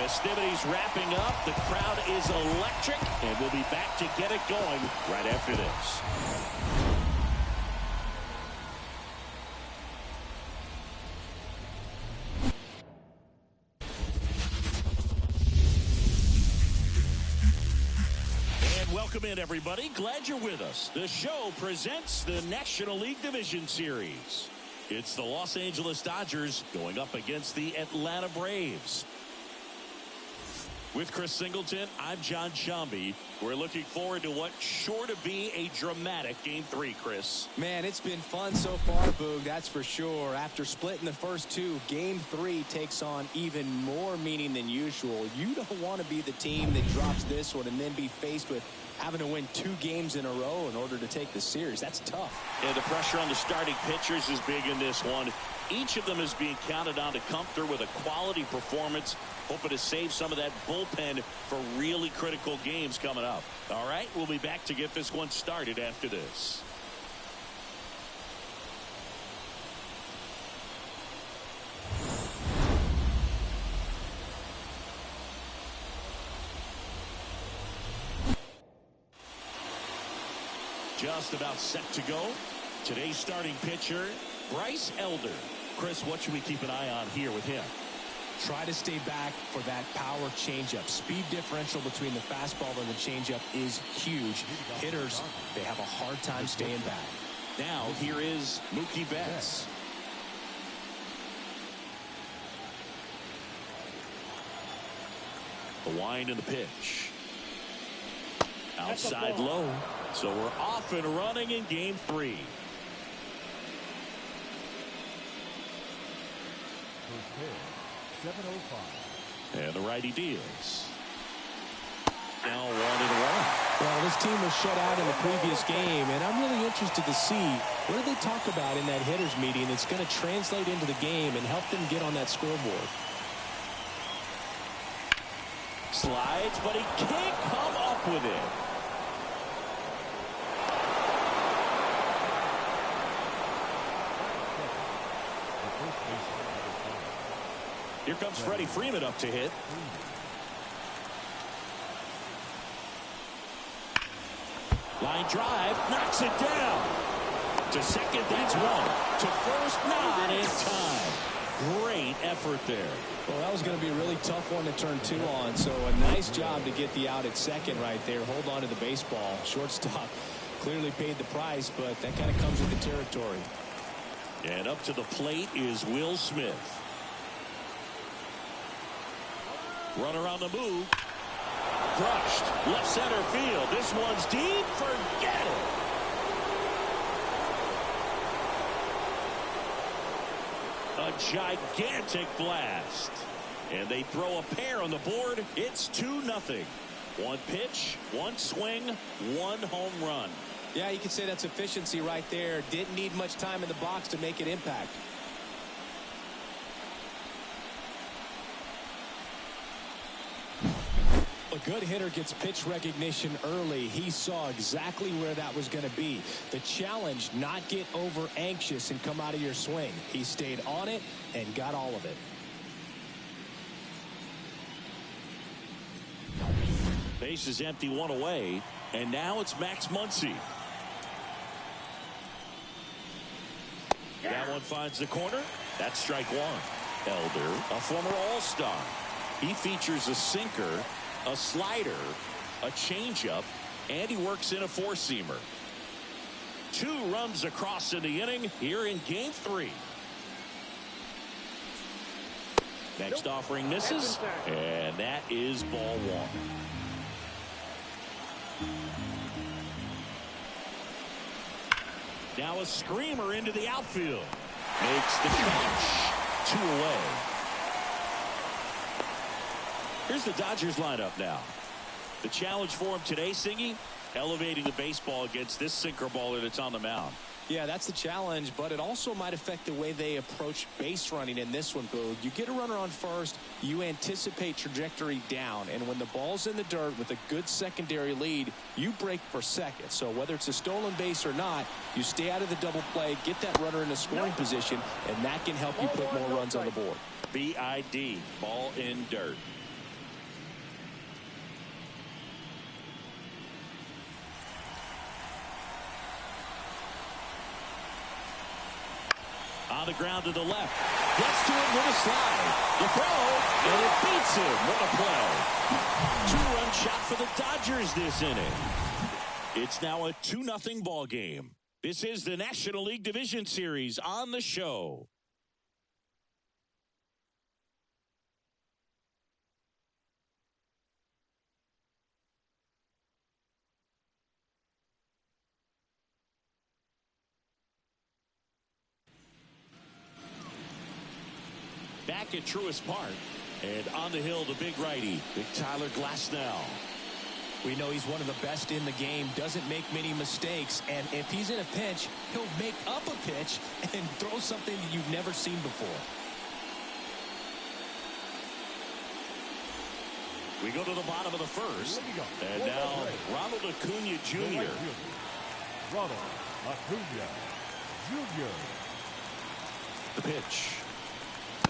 Festivities wrapping up. The crowd is electric, and we'll be back to get it going right after this. Welcome in, everybody. Glad you're with us. The show presents the National League Division Series. It's the Los Angeles Dodgers going up against the Atlanta Braves. With Chris Singleton, I'm John Shambi. We're looking forward to what's sure to be a dramatic Game 3, Chris. Man, it's been fun so far, Boog, that's for sure. After splitting the first two, Game 3 takes on even more meaning than usual. You don't want to be the team that drops this one and then be faced with having to win 2 games in a row in order to take the series. That's tough. Yeah, the pressure on the starting pitchers is big in this one. Each of them is being counted on to come through with a quality performance, hoping to save some of that bullpen for really critical games coming up. All right, we'll be back to get this one started after this. Just about set to go. Today's starting pitcher, Bryce Elder. Chris, what should we keep an eye on here with him? Try to stay back for that power changeup. Speed differential between the fastball and the changeup is huge. Hitters, they have a hard time staying back. Now here is Mookie Betts. The wind and the pitch. Outside low. So we're off and running in Game 3. And the righty deals. Now 1-1. Well, this team was shut out in the previous game, and I'm really interested to see what do they talk about in that hitters meeting that's going to translate into the game and help them get on that scoreboard. Slides, but he can't come up with it. Here comes Freddie Freeman up to hit. Line drive, knocks it down. To second, that's one. To first, not in time. Great effort there. Well, that was going to be a really tough one to turn 2 on, so a nice job to get the out at second right there. Hold on to the baseball. Shortstop clearly paid the price, but that kind of comes with the territory. And up to the plate is Will Smith. Runner on the move. Crushed. Left center field. This one's deep. Forget it. A gigantic blast. And they throw a pair on the board. It's 2-0. One pitch, one swing, one home run. Yeah, you can say that's efficiency right there. Didn't need much time in the box to make it impact. A good hitter gets pitch recognition early. He saw exactly where that was going to be. The challenge, not get over anxious and come out of your swing. He stayed on it and got all of it. Base is empty, 1 away, and now it's Max Muncy. That one finds the corner. That's strike 1. Elder, a former All-Star. He features a sinker, a slider, a changeup, and he works in a 4-seamer. 2 runs across in the inning here in Game 3. Next offering misses, and that is ball 1. Now a screamer into the outfield. Makes the catch. 2 away. Here's the Dodgers lineup now. The challenge for him today, Singy, elevating the baseball against this sinker baller that's on the mound. Yeah, that's the challenge, but it also might affect the way they approach base running in this one, Boog. You get a runner on first, you anticipate trajectory down, and when the ball's in the dirt with a good secondary lead, you break for second. So whether it's a stolen base or not, you stay out of the double play, get that runner in a scoring position, and that can help you put more runs on the board. BID, ball in dirt. On the ground to the left. Gets to it with a slide. The throw, and it beats him. What a play. Two-run shot for the Dodgers this inning. It's now a 2-0 ball game. This is the National League Division Series on the show. Back at Truist Park, and on the hill, the big righty, big Tyler Glasnow. We know he's one of the best in the game, doesn't make many mistakes, and if he's in a pinch, he'll make up a pitch and throw something that you've never seen before. We go to the bottom of the first, and now Ronald Acuna Jr. Ronald Acuna Jr. The pitch.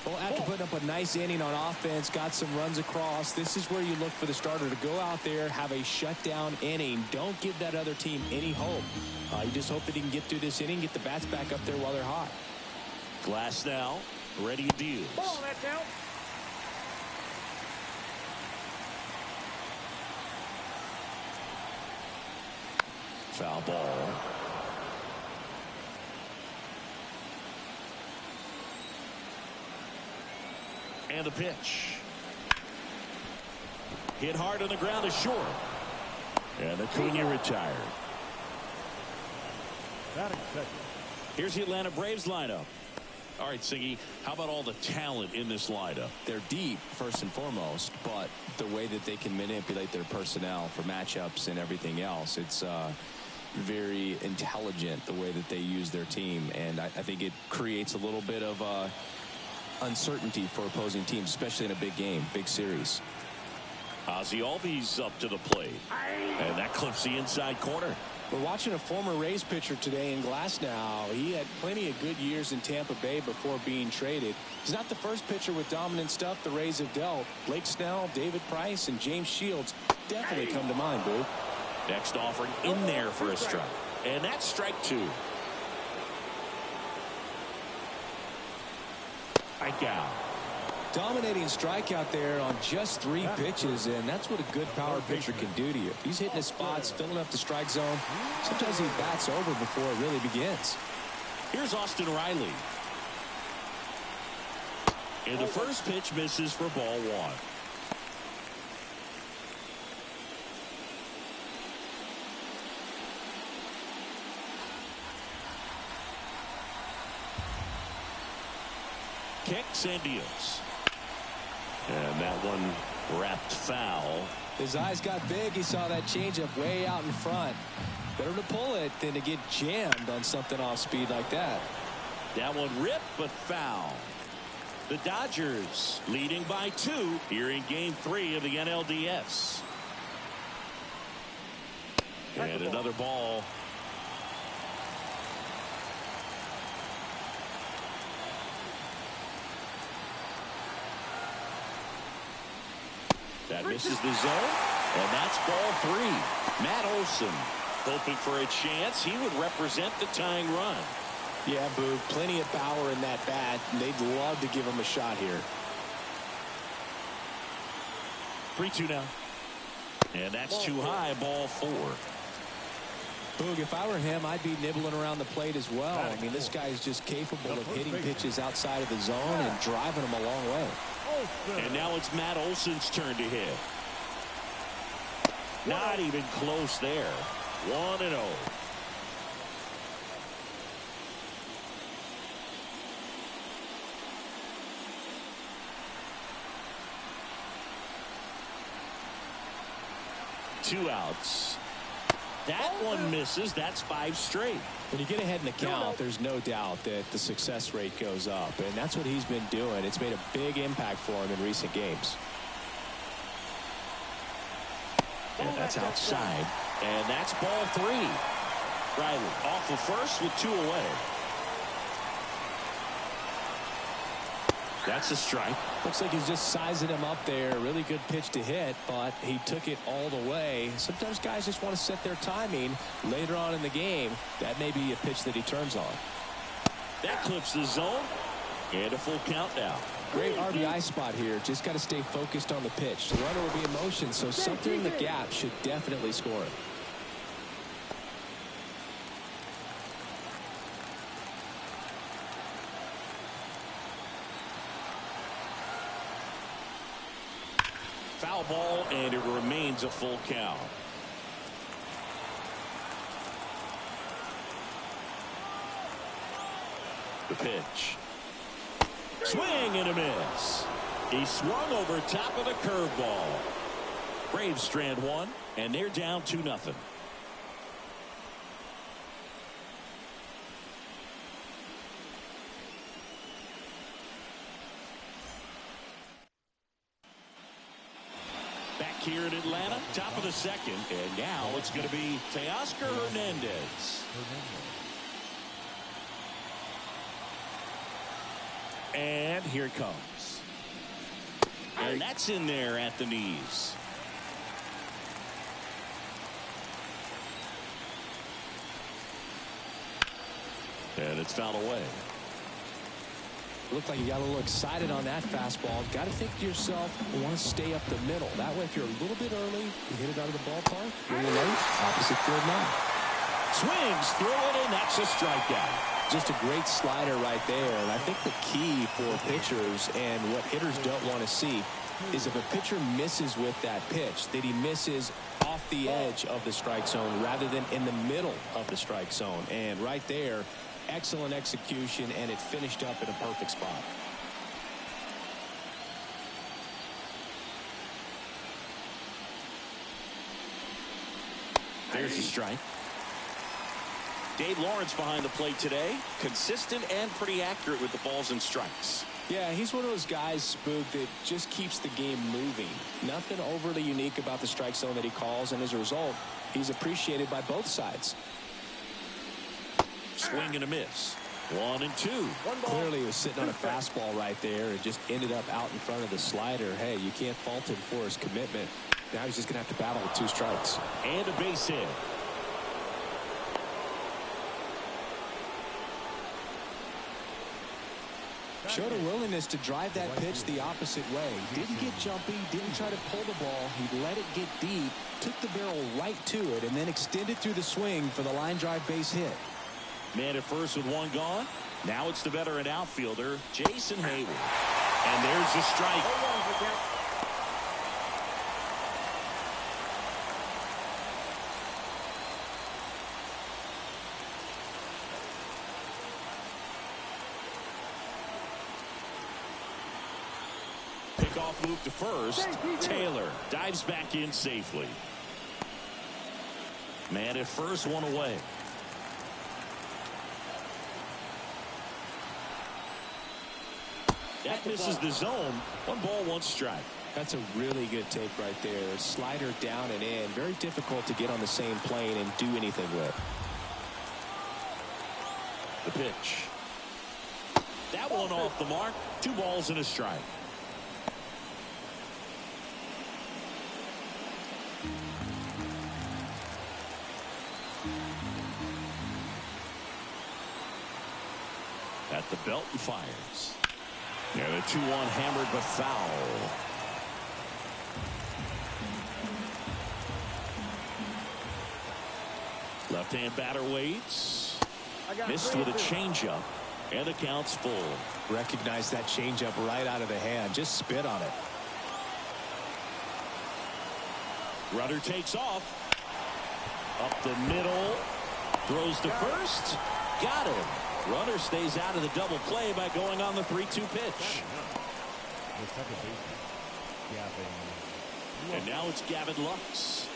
Well, after putting up a nice inning on offense, got some runs across, this is where you look for the starter to go out there, have a shutdown inning. Don't give that other team any hope. You just hope that he can get through this inning, get the bats back up there while they're hot. Glasnow, ready deals. Ball, that's out. Foul ball. And the pitch. Hit hard on the ground is short. And Acuna retired. Batting second. Here's the Atlanta Braves lineup. All right, Siggy, how about all the talent in this lineup? They're deep, first and foremost, but the way that they can manipulate their personnel for matchups and everything else, it's very intelligent the way that they use their team, and I think it creates a little bit of uncertainty for opposing teams, especially in a big game, big series. Ozzie Albies up to the plate, and that clips the inside corner. We're watching a former Rays pitcher today in Glasnow. He had plenty of good years in Tampa Bay before being traded. He's not the first pitcher with dominant stuff the Rays have dealt. Blake Snell, David Price, and James Shields definitely come to mind, Boo. Next offering in there for a strike, and that's strike two. Strike out. Dominating strikeout there on just 3 pitches, and that's what a good power pitcher can do to you. If he's hitting his spots, filling up the strike zone, sometimes he bats over before it really begins. Here's Austin Riley. And the first pitch misses for ball one. Kicks and deals. And that one wrapped foul. His eyes got big. He saw that changeup way out in front. Better to pull it than to get jammed on something off speed like that. That one ripped but foul. The Dodgers leading by 2 here in game 3 of the NLDS. And another ball. That misses the zone, and that's ball 3. Matt Olson hoping for a chance. He would represent the tying run. Yeah, Boo, plenty of power in that bat, and they'd love to give him a shot here. 3-2 now. And that's too high, ball 4. Boog, if I were him, I'd be nibbling around the plate as well. I mean, this guy is just capable of hitting pitches outside of the zone and driving them a long way. And now it's Matt Olson's turn to hit. Not even close there. 1-0. Two outs. That one misses. That's 5 straight. When you get ahead in the count, there's no doubt that the success rate goes up, and that's what he's been doing. It's made a big impact for him in recent games. And that's outside. And that's ball 3. Riley off the first with 2 away. That's a strike. Looks like he's just sizing him up there. Really good pitch to hit, but he took it all the way. Sometimes guys just want to set their timing later on in the game. That may be a pitch that he turns on. That clips the zone. And a full count now. Great RBI spot here. Just got to stay focused on the pitch. The runner will be in motion, so something in the gap should definitely score it. Foul ball, and it remains a full count. The pitch. Swing and a miss. He swung over top of the curveball. Braves strand one, and they're down 2-0. Back here in Atlanta, top of the second, and now it's going to be Teoscar Hernandez. And here it comes. And that's in there at the knees. And it's fouled away. Looked like you got a little excited on that fastball. Got to think to yourself, you want to stay up the middle. That way, if you're a little bit early, you hit it out of the ballpark. When you're late, opposite field now. Swings through it, and that's a strikeout. Just a great slider right there. And I think the key for pitchers and what hitters don't want to see is if a pitcher misses with that pitch, that he misses off the edge of the strike zone rather than in the middle of the strike zone. And right there, excellent execution, and it finished up in a perfect spot. There's the strike. Dave Lawrence behind the plate today. Consistent and pretty accurate with the balls and strikes. Yeah, he's one of those guys, Spook, that just keeps the game moving. Nothing overly unique about the strike zone that he calls, and as a result, he's appreciated by both sides. Swing and a miss. 1-2. Clearly he was sitting on a fastball right there and just ended up out in front of the slider. Hey, you can't fault him for his commitment. Now he's just going to have to battle with 2 strikes. And a base hit. Showed a willingness to drive that pitch the opposite way. Didn't get jumpy, didn't try to pull the ball. He let it get deep, took the barrel right to it, and then extended through the swing for the line drive base hit. Man at first with 1 gone. Now it's the veteran outfielder, Jason Heyward. And there's the strike. Pickoff move to first. Taylor dives back in safely. Man at first, 1 away. That misses the zone. 1 ball, 1 strike. That's a really good take right there. Slider down and in. Very difficult to get on the same plane and do anything with. The pitch. That one off the mark. 2 balls and a strike. At the belt and fires. Yeah, the 2-1 hammered but foul. Left-hand batter waits. Missed with a changeup. And the count's full. Recognize that changeup right out of the hand. Just spit on it. Runner takes off. Up the middle. Throws to first. Got him. Runner stays out of the double play by going on the 3-2 pitch. And now it's Gavin Lux.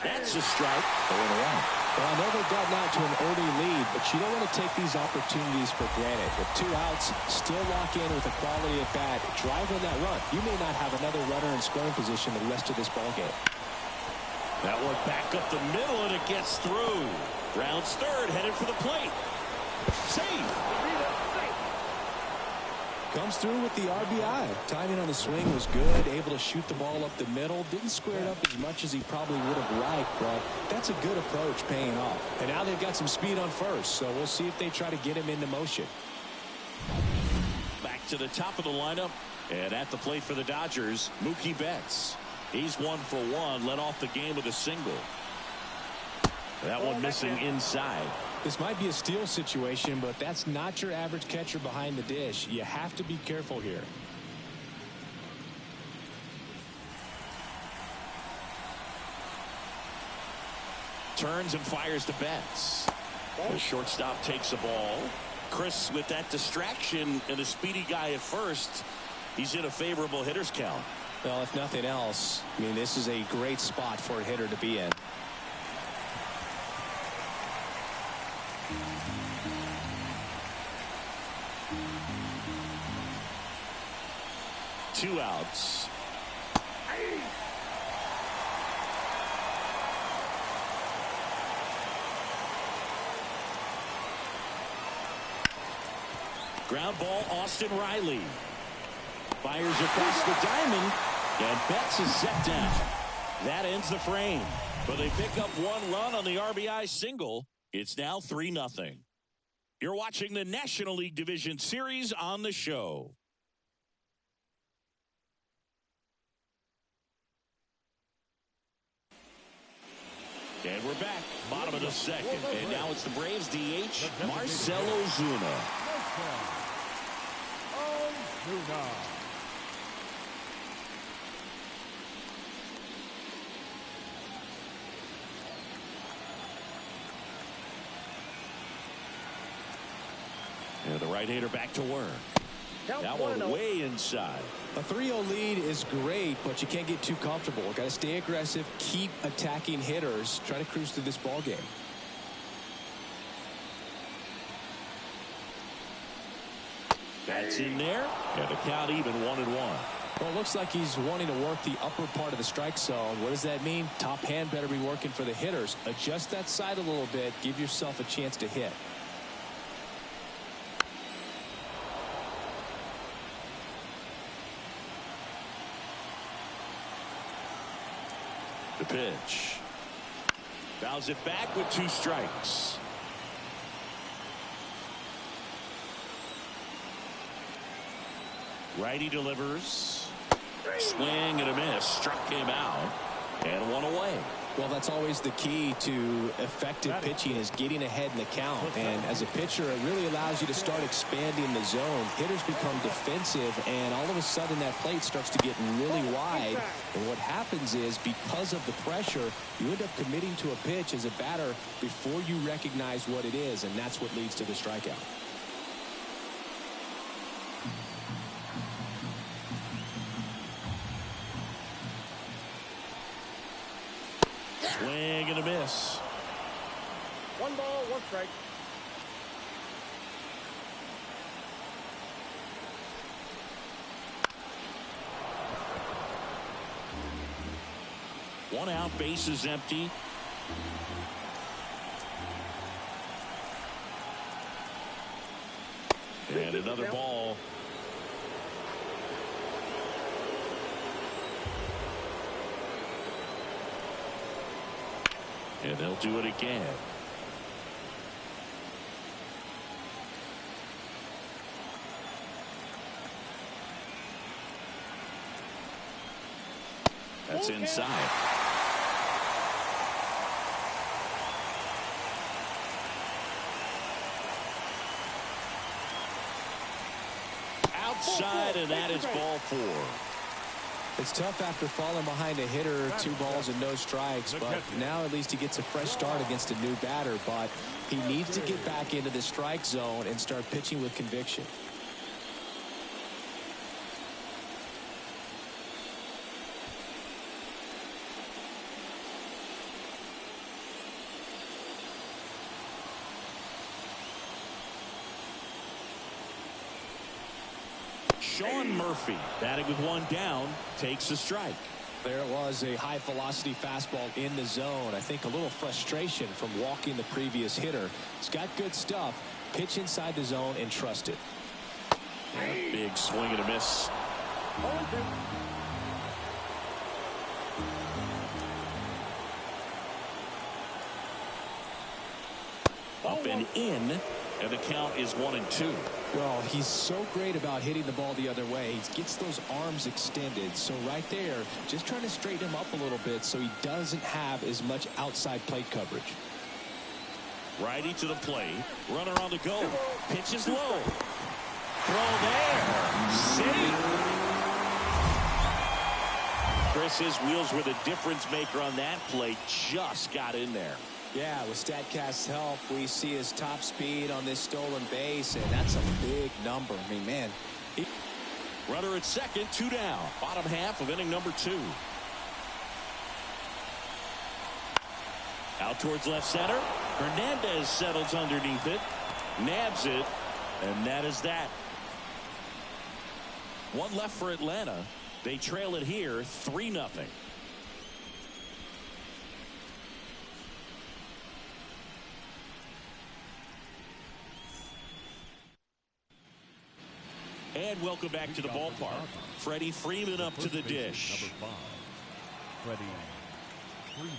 That's a strike. Going away. Well, I know they've gotten out to an early lead, but you don't want to take these opportunities for granted. With 2 outs, still lock in with a quality at bat. Drive in that run. You may not have another runner in scoring position the rest of this ball game. That one back up the middle, and it gets through. Rounds third, headed for the plate. Safe. Comes through with the RBI. Timing on the swing was good. Able to shoot the ball up the middle. Didn't square it up as much as he probably would have liked, but that's a good approach paying off. And now they've got some speed on first, so we'll see if they try to get him into motion. Back to the top of the lineup, and at the plate for the Dodgers, Mookie Betts. He's 1 for 1, led off the game with a single. That one missing inside. This might be a steal situation, but that's not your average catcher behind the dish. You have to be careful here. Turns and fires to Betts. The shortstop takes the ball. Chris, with that distraction and a speedy guy at first, he's in a favorable hitter's count. Well, if nothing else, I mean, this is a great spot for a hitter to be in. Two outs. Ground ball, Austin Riley. Fires across the diamond, and Betts is set down. That ends the frame. But they pick up 1 run on the RBI single. It's now 3-0. You're watching the National League Division Series on the show. And we're back, bottom of the second. And now it's the Braves DH, Marcell Ozuna. And the right-hander back to work. That one way inside. A 3-0 lead is great, but you can't get too comfortable. Got to stay aggressive, keep attacking hitters, try to cruise through this ball game. That's in there, and the count even 1-1. Well, it looks like he's wanting to work the upper part of the strike zone. What does that mean? Top hand better be working for the hitters. Adjust that side a little bit. Give yourself a chance to hit. The pitch. Fouls it back with 2 strikes. Righty delivers. Swing and a miss. Struck him out. And 1 away. Well, that's always the key to effective pitching, is getting ahead in the count. And as a pitcher, it really allows you to start expanding the zone. Hitters become defensive, and all of a sudden that plate starts to get really wide. And what happens is, because of the pressure, you end up committing to a pitch as a batter before you recognize what it is, and that's what leads to the strikeout. Swing and a miss. 1 ball, 1 strike. One out, base is empty. And another ball. And they'll do it again. That's inside. Outside, and that is ball 4. It's tough after falling behind a hitter, 2 balls and no strikes, but now at least he gets a fresh start against a new batter. But he needs to get back into the strike zone and start pitching with conviction. Sean Murphy, batting with 1 down, takes a strike. There it was, a high velocity fastball in the zone. I think a little frustration from walking the previous hitter. He's got good stuff. Pitch inside the zone and trust it. Big swing and a miss. 0-2. Up and in, and the count is 1-2. Well, he's so great about hitting the ball the other way. He gets those arms extended. So right there, just trying to straighten him up a little bit so he doesn't have as much outside plate coverage. Righty to the plate. Runner on the go. Pitch is low. Throw there. Safe. Chris's wheels were the difference maker on that play. Just got in there. Yeah, with StatCast's help, we see his top speed on this stolen base, and that's a big number. I mean, man. Runner at second, 2 down. Bottom half of inning number 2. Out towards left center. Hernandez settles underneath it. Nabs it. And that is that. One left for Atlanta. They trail it here 3-0. And welcome back to the ballpark. Freddie Freeman up to the dish. Number 5, Freddie Freeman.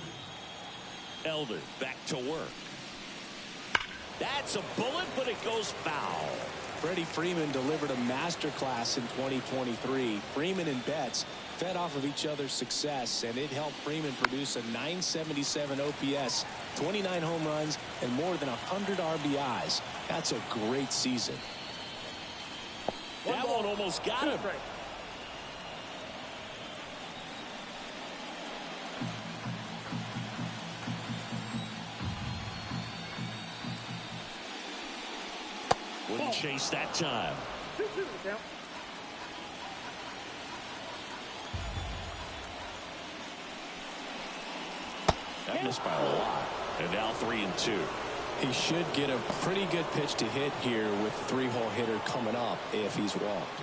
Elder back to work. That's a bullet, but it goes foul. Freddie Freeman delivered a masterclass in 2023. Freeman and Betts fed off of each other's success, and it helped Freeman produce a .977 OPS, 29 home runs, and more than 100 RBIs. That's a great season. That one almost got him. Wouldn't chase that time. 2-2 the count. That missed by a lot. And now 3-2. He should get a pretty good pitch to hit here with 3-hole hitter coming up if he's walked.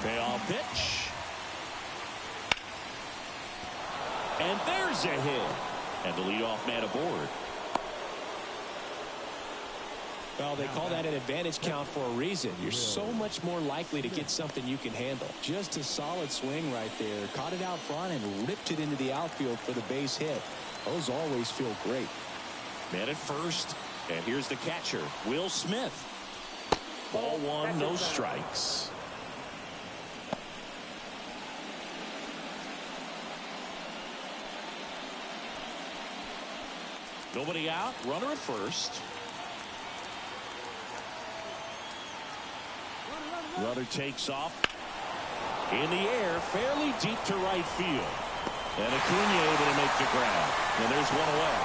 Payoff pitch. And there's a hit. And the leadoff man aboard. Well, they call that an advantage count for a reason. You're so much more likely to get something you can handle. Just a solid swing right there. Caught it out front and ripped it into the outfield for the base hit. Those always feel great. Man at first. And here's the catcher, Will Smith. Ball 1, no strikes. Nobody out. Runner at first. Runner takes off in the air, fairly deep to right field. And Acuna able to make the grab. And there's one away.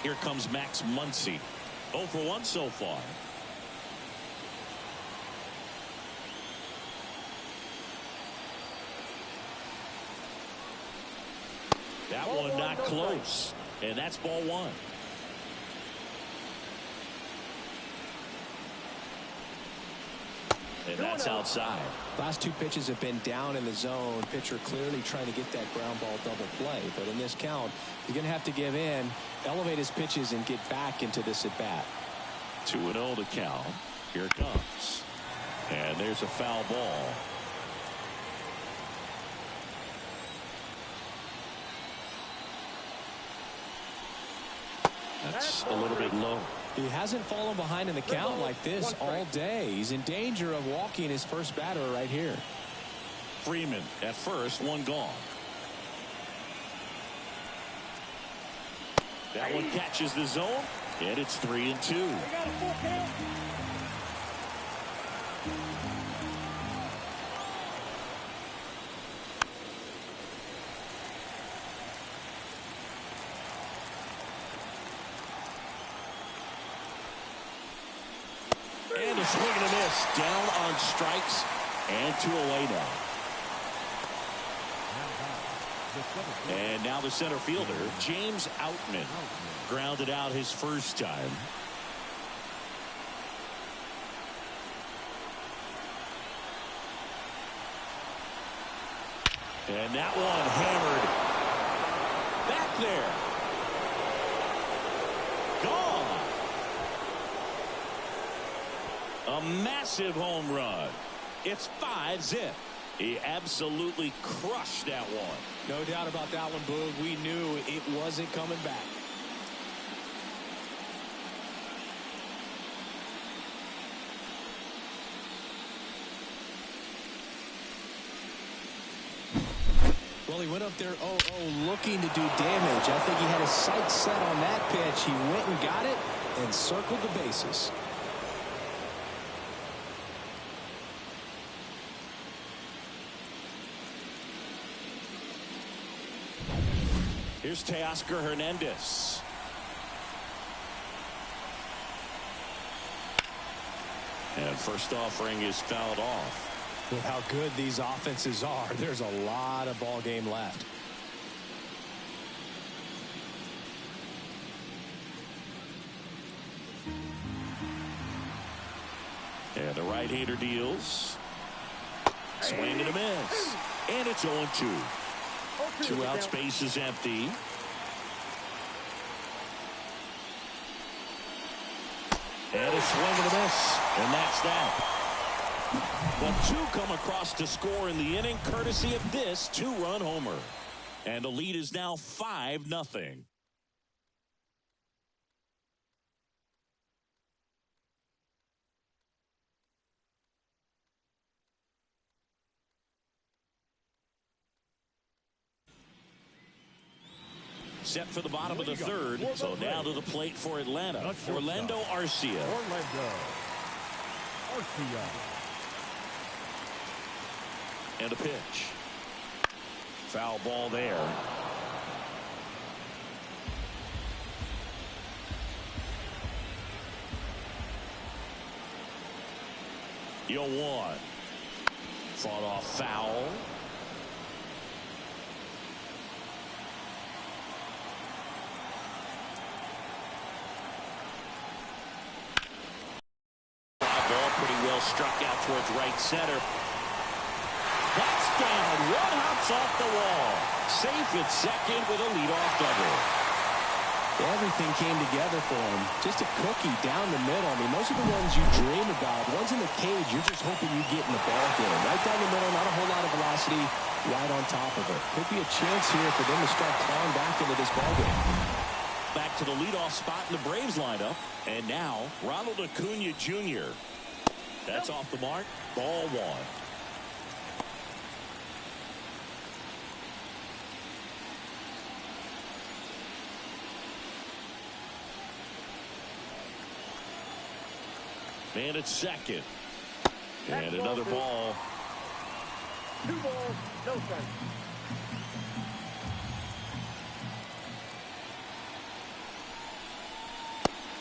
Here comes Max Muncy. 0 for 1 so far. That one not close. And that's ball 1. And that's outside. Last 2 pitches have been down in the zone. Pitcher clearly trying to get that ground ball double play. But in this count, he's going to have to give in, elevate his pitches, and get back into this at bat. 2-0 to count. Here it comes. And there's a foul ball. That's a little bit low. He hasn't fallen behind in the count like this all day. He's in danger of walking his first batter right here. Freeman at first, 1 gone. That one catches the zone, and it's 3-2. And a swing and a miss. Down on strikes and 2 away now. And now the center fielder, James Outman, grounded out his first time. And that one hammered back there. Gone. A massive home run. It's 5-zip. He absolutely crushed that one. No doubt about that one, Boog. We knew it wasn't coming back. Well, he went up there 0-0 looking to do damage. I think he had his sights set on that pitch. He went and got it and circled the bases. Here's Teoscar Hernandez. And first offering is fouled off. With how good these offenses are, there's a lot of ball game left. And the right-hander deals. Swing and a miss. And it's 0-2. 2 out, space is empty. And a swing and a miss. And that's that. But 2 come across to score in the inning, courtesy of this 2-run homer. And the lead is now 5-0. Set for the bottom of the third. So now to the plate for Atlanta. Orlando Arcia. And a pitch. Foul ball there. Yo, 1. Fought off foul. Struck out towards right center. That's down. 1 hops off the wall. Safe at second with a leadoff double. Everything came together for him. Just a cookie down the middle. I mean, those are the ones you dream about. Ones in the cage, you're just hoping you get in the ball game. Right down the middle, not a whole lot of velocity, right on top of it. Could be a chance here for them to start clawing back into this ball game. Back to the leadoff spot in the Braves lineup. And now, Ronald Acuna Jr. That's off the mark. Ball 1. And it's second. And another ball. 2 balls, no strikes.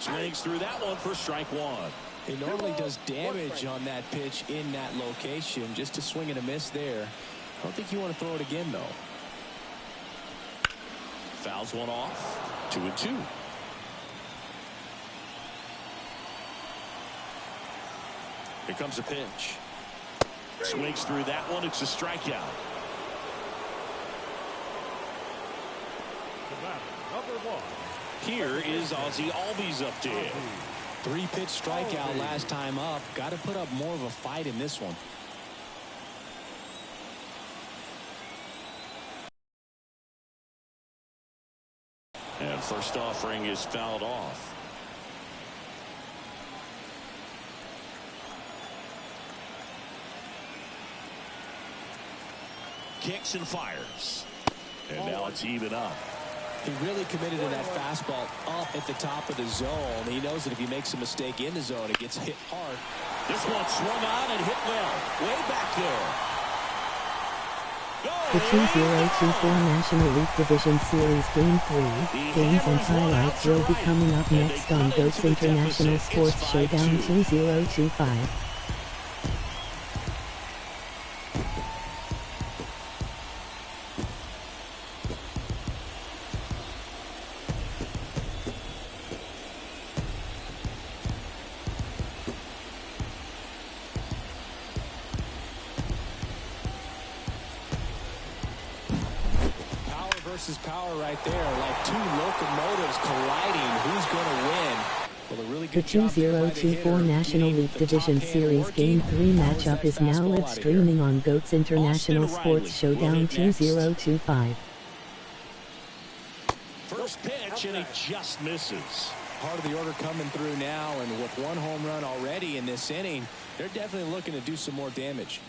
Swings through that one for strike 1. He normally does damage on that pitch in that location. Just a swing and a miss there. I don't think you want to throw it again, though. Fouls one off. 2-2. Here comes a pitch. Swings through that one. It's a strikeout. Number 1. Here is Ozzie Albies up to hit. 3-pitch strikeout last time up. Got to put up more of a fight in this one. And first offering is fouled off. Kicks and fires. And now it's even up. He really committed to that fastball up at the top of the zone. He knows that if he makes a mistake in the zone, it gets hit hard. This one swung on and hit well. Way back there. The 2024 National League Division Series Game 3, games and highlights will be coming up next on Goats International Sports Showdown 2025. versus power right there, like two locomotives colliding. Who's going to win? Well, a really good The 2024 National League Division Series Game 3 matchup is now live streaming on GOATS International Sports Showdown 2025. First pitch, and he just misses. Part of the order coming through now, and with one home run already in this inning, they're definitely looking to do some more damage.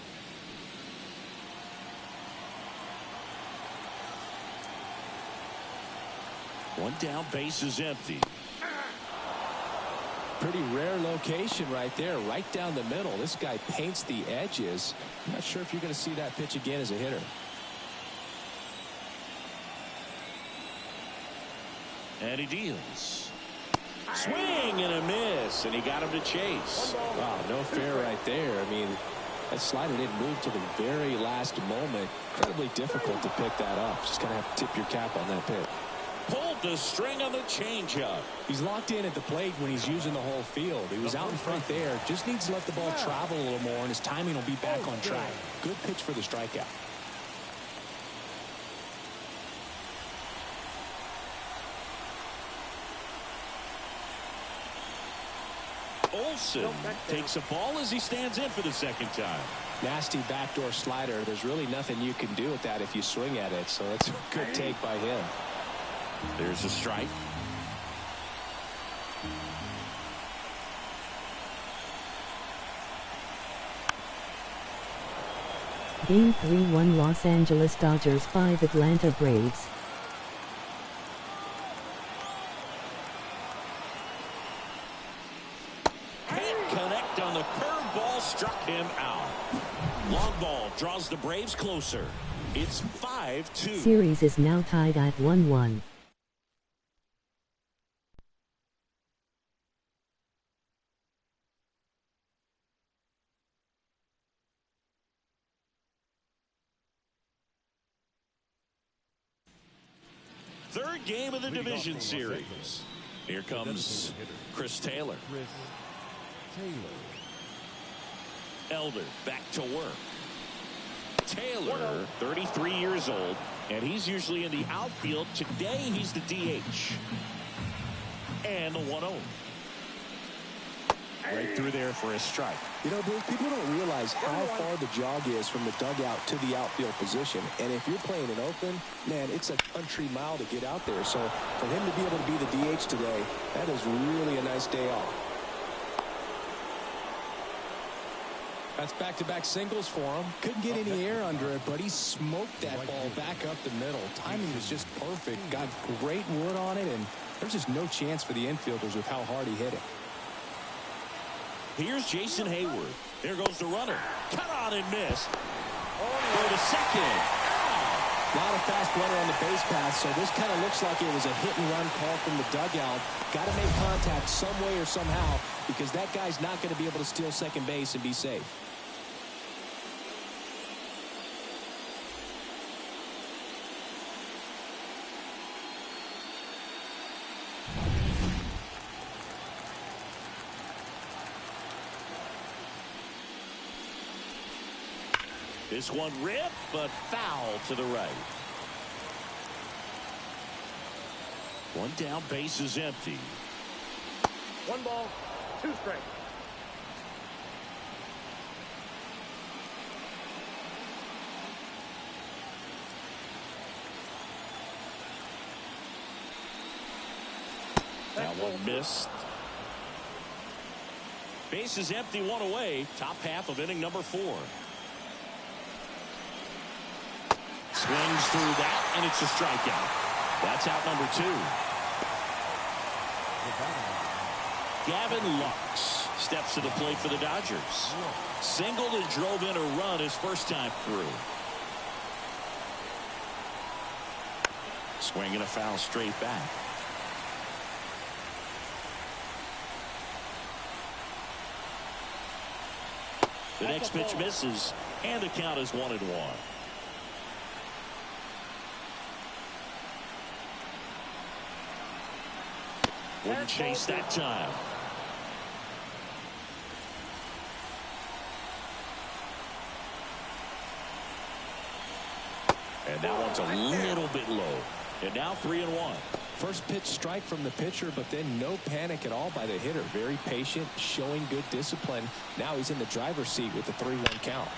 One down, base is empty. Pretty rare location right there, right down the middle. This guy paints the edges. I'm not sure if you're going to see that pitch again as a hitter. And he deals. Swing and a miss, and he got him to chase. Wow, no fair right there. I mean, that slider didn't move to the very last moment. Incredibly difficult to pick that up. Just going to have to tip your cap on that pitch. Pulled the string on the changeup. He's locked in at the plate when he's using the whole field. He was out in front there. Just needs to let the ball travel a little more, and his timing will be back on track. Good pitch for the strikeout. Olsen takes a ball as he stands in for the second time. Nasty backdoor slider. There's really nothing you can do with that if you swing at it, so that's a good take by him. There's a strike. Game 3-1 Los Angeles Dodgers 5 Atlanta Braves. Can't connect on the curveball, struck him out. Long ball draws the Braves closer. It's 5-2. Series is now tied at 1-1. Third game of the division series. Here comes Chris Taylor. Elder back to work. Taylor, 33 years old, and he's usually in the outfield. Today, he's the DH. And the 1-0. Right through there for a strike. You know, Bruce, people don't realize how far the jog is from the dugout to the outfield position. And if you're playing in Oakland, man, it's a country mile to get out there. So for him to be able to be the DH today, that is really a nice day off. That's back-to-back singles for him. Couldn't get any air under it, but he smoked that ball back up the middle. Timing was just perfect. Got great wood on it, and there's just no chance for the infielders with how hard he hit it. Here's Jason Hayward. There goes the runner. Cut on and missed. Go to second. A lot of fast runner on the base path, so this kind of looks like it was a hit-and-run call from the dugout. Got to make contact some way or somehow, because that guy's not going to be able to steal second base and be safe. This one ripped, but foul to the right. One down, base is empty. 1 ball, 2 strikes. That one missed. Base is empty, 1 away. Top half of inning number 4. Swings through that, and it's a strikeout. That's out number 2. Gavin Lux steps to the plate for the Dodgers. Singled and drove in a run his first time through. Swinging a foul straight back. The next pitch misses, and the count is 1-1. Wouldn't chase that time. And that one's a little bit low. And now 3-1. First pitch strike from the pitcher, but then no panic at all by the hitter. Very patient, showing good discipline. Now he's in the driver's seat with the 3-1 count.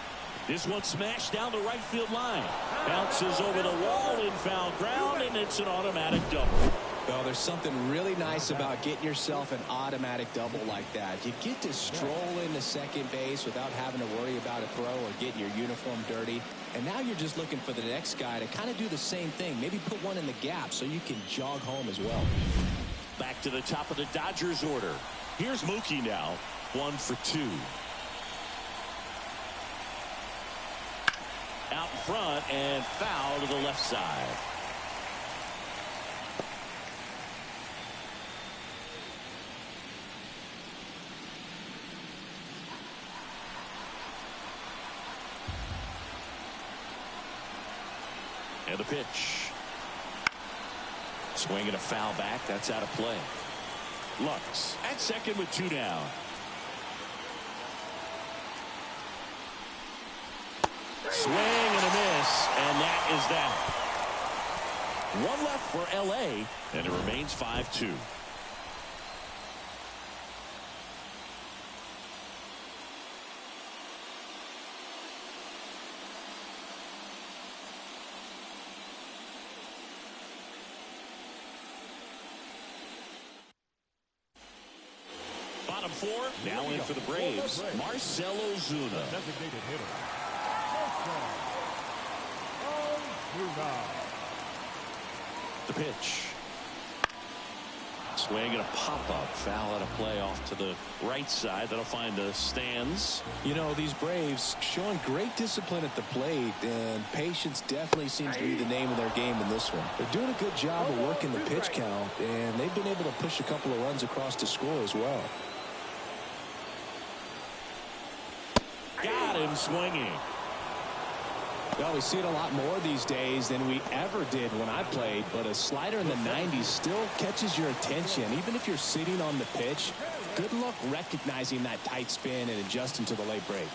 This one smashed down the right field line. Bounces over the wall in foul ground, and it's an automatic double. Well, there's something really nice about getting yourself an automatic double like that. You get to stroll into second base without having to worry about a throw or getting your uniform dirty. And now you're just looking for the next guy to kind of do the same thing. Maybe put one in the gap so you can jog home as well. Back to the top of the Dodgers order. Here's Mookie now, 1 for 2. Out in front and foul to the left side. And the pitch. Swinging a foul back. That's out of play. Lux at second with 2 down. Swing and a miss, and that is that. 1 left for L.A., and it remains 5-2. Bottom 4, now in for the Braves, Marcell Ozuna. Designated hitter. The pitch. Swing and a pop-up. Foul out of play off to the right side. That'll find the stands. You know, these Braves showing great discipline at the plate, and patience definitely seems to be the name of their game in this one. They're doing a good job of working the pitch count, and they've been able to push a couple of runs across to score as well. Got him swinging. Well, we see it a lot more these days than we ever did when I played, but a slider in the 90s still catches your attention. Even if you're sitting on the pitch, good luck recognizing that tight spin and adjusting to the late break.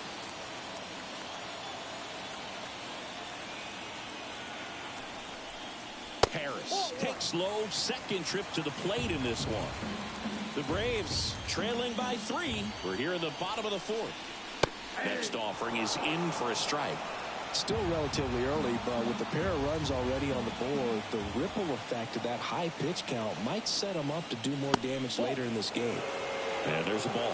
Harris takes low, second trip to the plate in this one. The Braves trailing by 3. We're here in the bottom of the 4th. Next offering is in for a strike. Still relatively early, but with the pair of runs already on the board, the ripple effect of that high pitch count might set them up to do more damage later in this game. And there's a ball.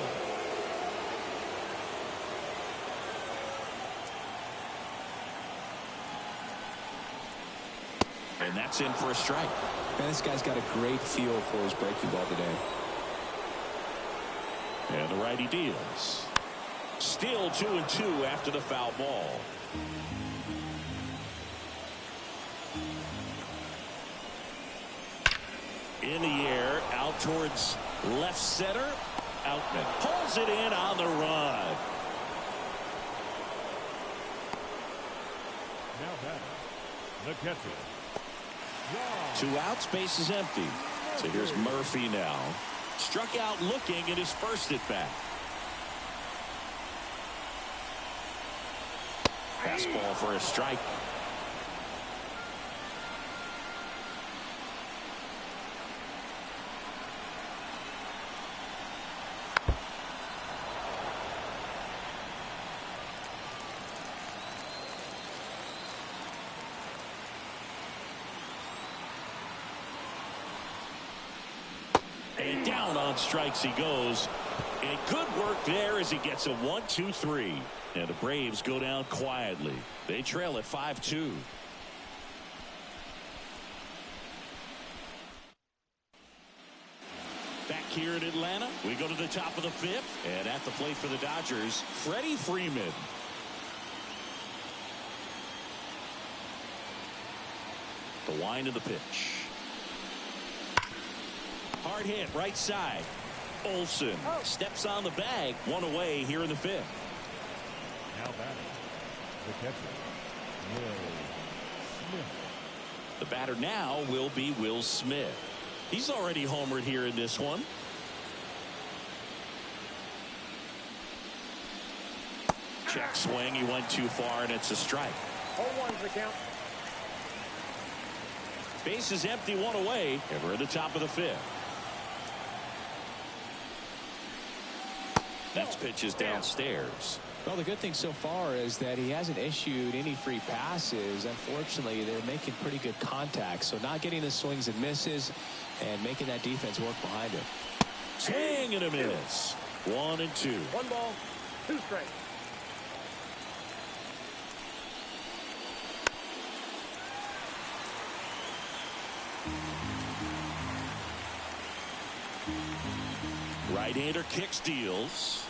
And that's in for a strike. Man, this guy's got a great feel for his breaking ball today. And the righty deals. Still 2-2 after the foul ball. In the air, out towards left center. Outman pulls it in on the run. Now batting, the catcher. 2 outs, base is empty. So here's Murphy now. Struck out looking at his first at bat. Fastball for a strike. And down on strikes he goes. And good work there as he gets a 1-2-3. And the Braves go down quietly. They trail at 5-2. Back here in Atlanta, we go to the top of the 5th. And at the plate for the Dodgers, Freddie Freeman. The wind of the pitch. Hard hit, right side. Olson steps on the bag. 1 away here in the 5th. Now batting, the catcher, Will Smith. The batter now will be Will Smith. He's already homered here in this one. Check swing. He went too far, and it's a strike. 0-1's the count. Base is empty, one away, and we're at the top of the fifth. Next pitch is downstairs. Well, the good thing so far is that he hasn't issued any free passes. Unfortunately, they're making pretty good contact, so not getting the swings and misses and making that defense work behind him. Swing and a miss. 1-2. 1 ball, 2 strikes. Right-hander kicks, deals.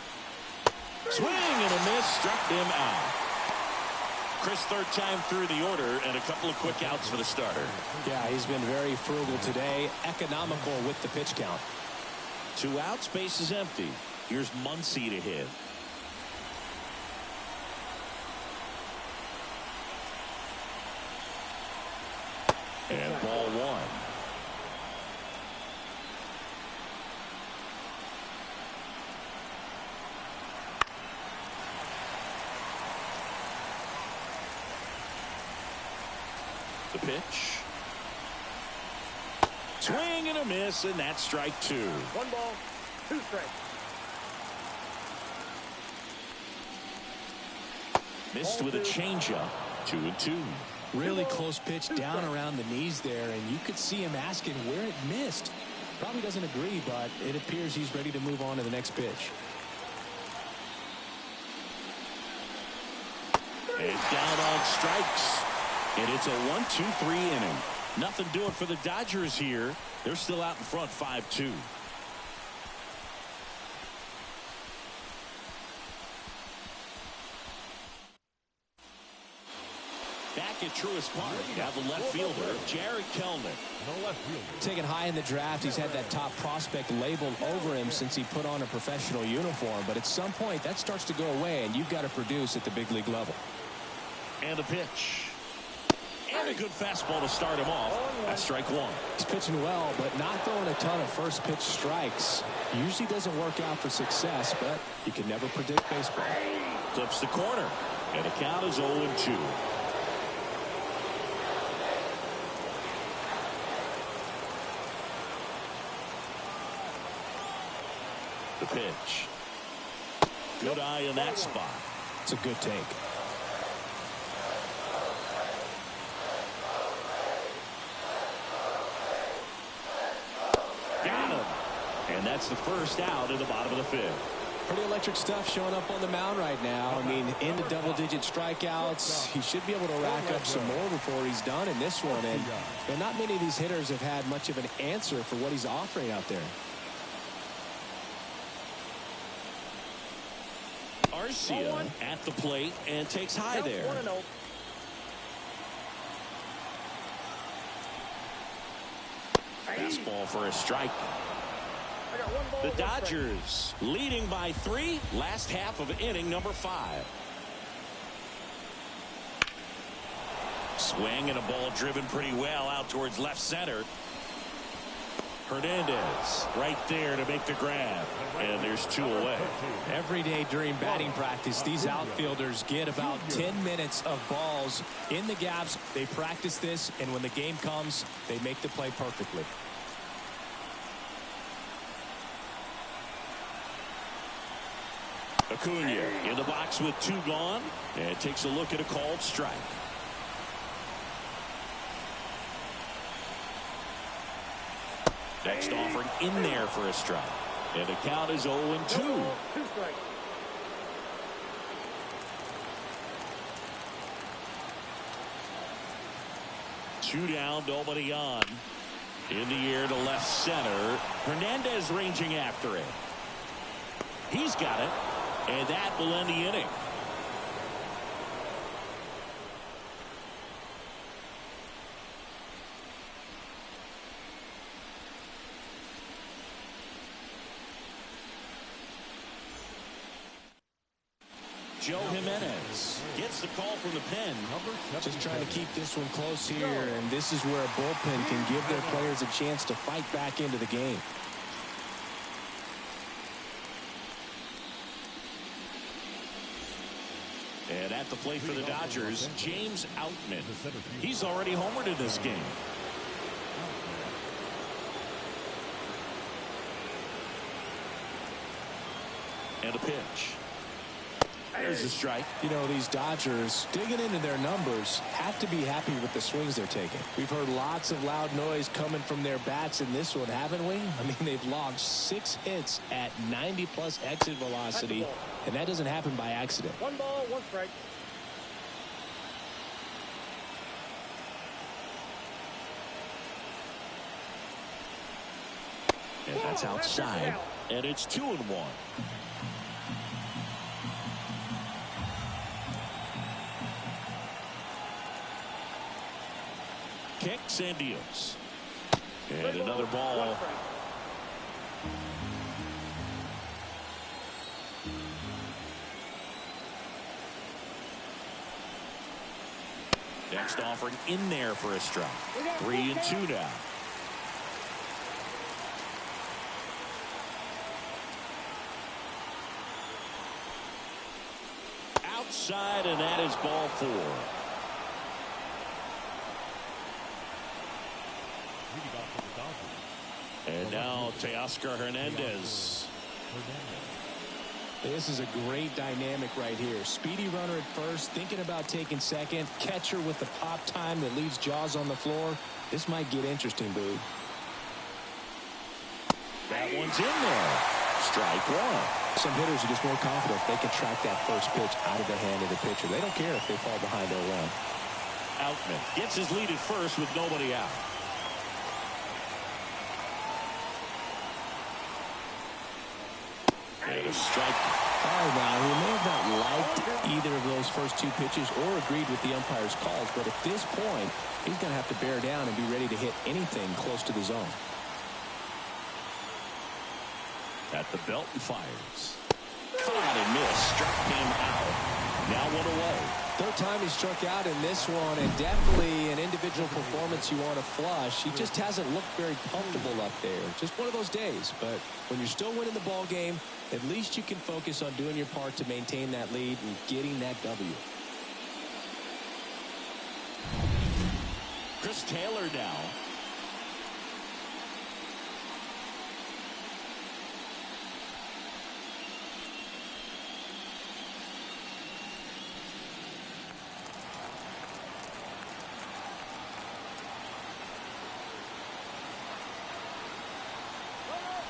Swing and a miss, struck him out. Chris, third time through the order, and a couple of quick outs for the starter. Yeah, he's been very frugal today, economical with the pitch count. 2 outs, base is empty. Here's Muncy to hit. And ball 1. The pitch. Swing and a miss, and that's strike 2. 1 ball, 2 strikes. Missed with a changeup. 2-2. Really close pitch down around the knees there, and you could see him asking where it missed. Probably doesn't agree, but it appears he's ready to move on to the next pitch. And down on strikes. And it's a 1-2-3 inning. Nothing doing for the Dodgers here. They're still out in front 5-2. Back at Truist Park, now the left fielder, Jared Kelenic. No left fielder. Taken high in the draft, he's had that top prospect labeled over him since he put on a professional uniform. But at some point, that starts to go away, and you've got to produce at the big league level. And a pitch. And a good fastball to start him off. That's strike 1. He's pitching well, but not throwing a ton of first pitch strikes. Usually doesn't work out for success, but you can never predict baseball. Clips the corner. And the count is 0-2. The pitch. Good eye in that spot. It's a good take. Got him. And that's the first out in the bottom of the fifth. Pretty electric stuff showing up on the mound right now. I mean, into double-digit strikeouts. He should be able to rack up some more before he's done in this one. And not many of these hitters have had much of an answer for what he's offering out there. Arcia at the plate and takes high there. 1-0. Fastball for a strike. I got 1 ball, The 1 strike. Dodgers leading by 3. Last half of inning number 5. Swing and a ball driven pretty well out towards left center. Hernandez right there to make the grab. And there's 2 away. Every day during batting practice, these outfielders get about 10 minutes of balls in the gaps. They practice this, and when the game comes, they make the play perfectly. Acuna in the box with 2 gone, and takes a look at a called strike. Next offering in there for a strike. And the count is 0-2. 2 strikes. Two down, nobody on. In the air to left center. Hernandez ranging after it. He's got it. And that will end the inning. Joe Jimenez gets the call from the pen. Just trying to keep this one close here, and this is where a bullpen can give their players a chance to fight back into the game. And at the plate for the Dodgers, James Outman. He's already homered in this game. And a pitch. There's a strike. You know, these Dodgers, digging into their numbers, have to be happy with the swings they're taking. We've heard lots of loud noise coming from their bats in this one, haven't we? I mean, they've logged 6 hits at 90-plus exit velocity, and that doesn't happen by accident. 1 ball, 1 strike. And that's outside. And it's 2-1. Kicks and deals. And another ball. Next offering in there for a strike. 3-2 now. Outside, and that is ball 4. And now Teoscar Hernandez. This is a great dynamic right here. Speedy runner at first, thinking about taking second. Catcher with the pop time that leaves Jaws on the floor. This might get interesting, Boog. That one's in there. Strike 1. Some hitters are just more confident they can track that first pitch out of the hand of the pitcher. They don't care if they fall behind 0-1. Outman gets his lead at first with nobody out. And a strike. All right, now, he may have not liked either of those first 2 pitches or agreed with the umpire's calls, but at this point, he's going to have to bear down and be ready to hit anything close to the zone. At the belt and fires. Caught and missed. Struck him out. Now 1 away. Third time he struck out in this one, and definitely an individual performance you want to flush. He just hasn't looked very comfortable up there. Just one of those days. But when you're still winning the ball game, at least you can focus on doing your part to maintain that lead and getting that W. Chris Taylor now.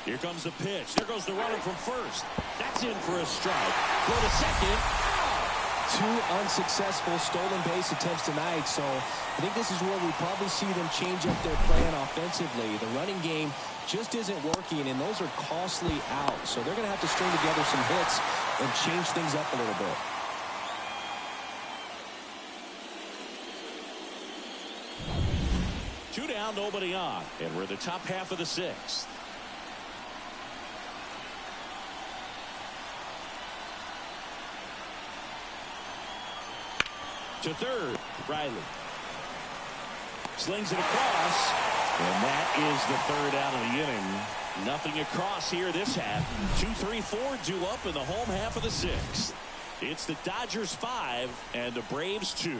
Here comes the pitch. There goes the runner from first. That's in for a strike. Go to second. 2 unsuccessful stolen base attempts tonight, so I think this is where we probably see them change up their plan offensively. The running game just isn't working, and those are costly outs. So they're going to have to string together some hits and change things up a little bit. Two down, nobody on. And we're in the top half of the 6th. To third, Riley. Slings it across. And that is the 3rd out of the inning. Nothing across here this half. 2-3-4 due up in the home half of the 6th. It's the Dodgers 5 and the Braves 2.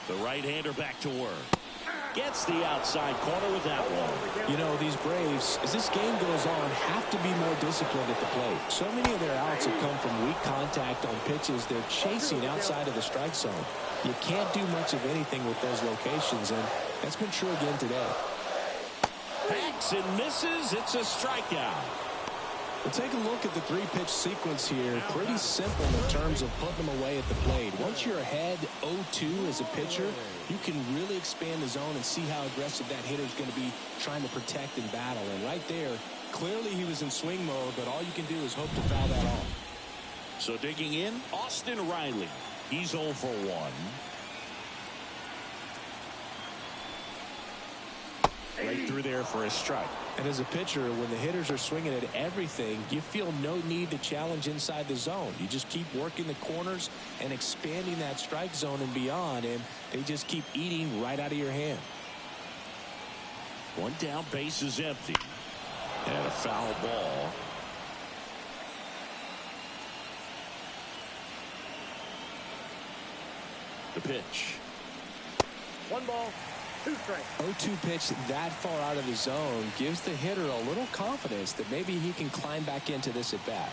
The right-hander back to work. Gets the outside corner with that one. You know, these Braves, as this game goes on, have to be more disciplined at the plate. So many of their outs have come from weak contact on pitches they're chasing outside of the strike zone. You can't do much of anything with those locations, and that's been true again today. Hacks and misses. It's a strikeout. We'll take a look at the 3-pitch sequence here. Pretty simple in terms of putting them away at the plate. Once you're ahead 0-2 as a pitcher, you can really expand the zone and see how aggressive that hitter is going to be trying to protect and battle. And right there, clearly he was in swing mode, but all you can do is hope to foul that off. So digging in, Austin Riley. He's 0 for 1. Right through there for a strike. And as a pitcher, when the hitters are swinging at everything, you feel no need to challenge inside the zone. You just keep working the corners and expanding that strike zone and beyond, and they just keep eating right out of your hand. One down, base is empty. And a foul ball. The pitch. 1 ball, 2 strikes. 0-2 pitch that far out of the zone gives the hitter a little confidence that maybe he can climb back into this at bat.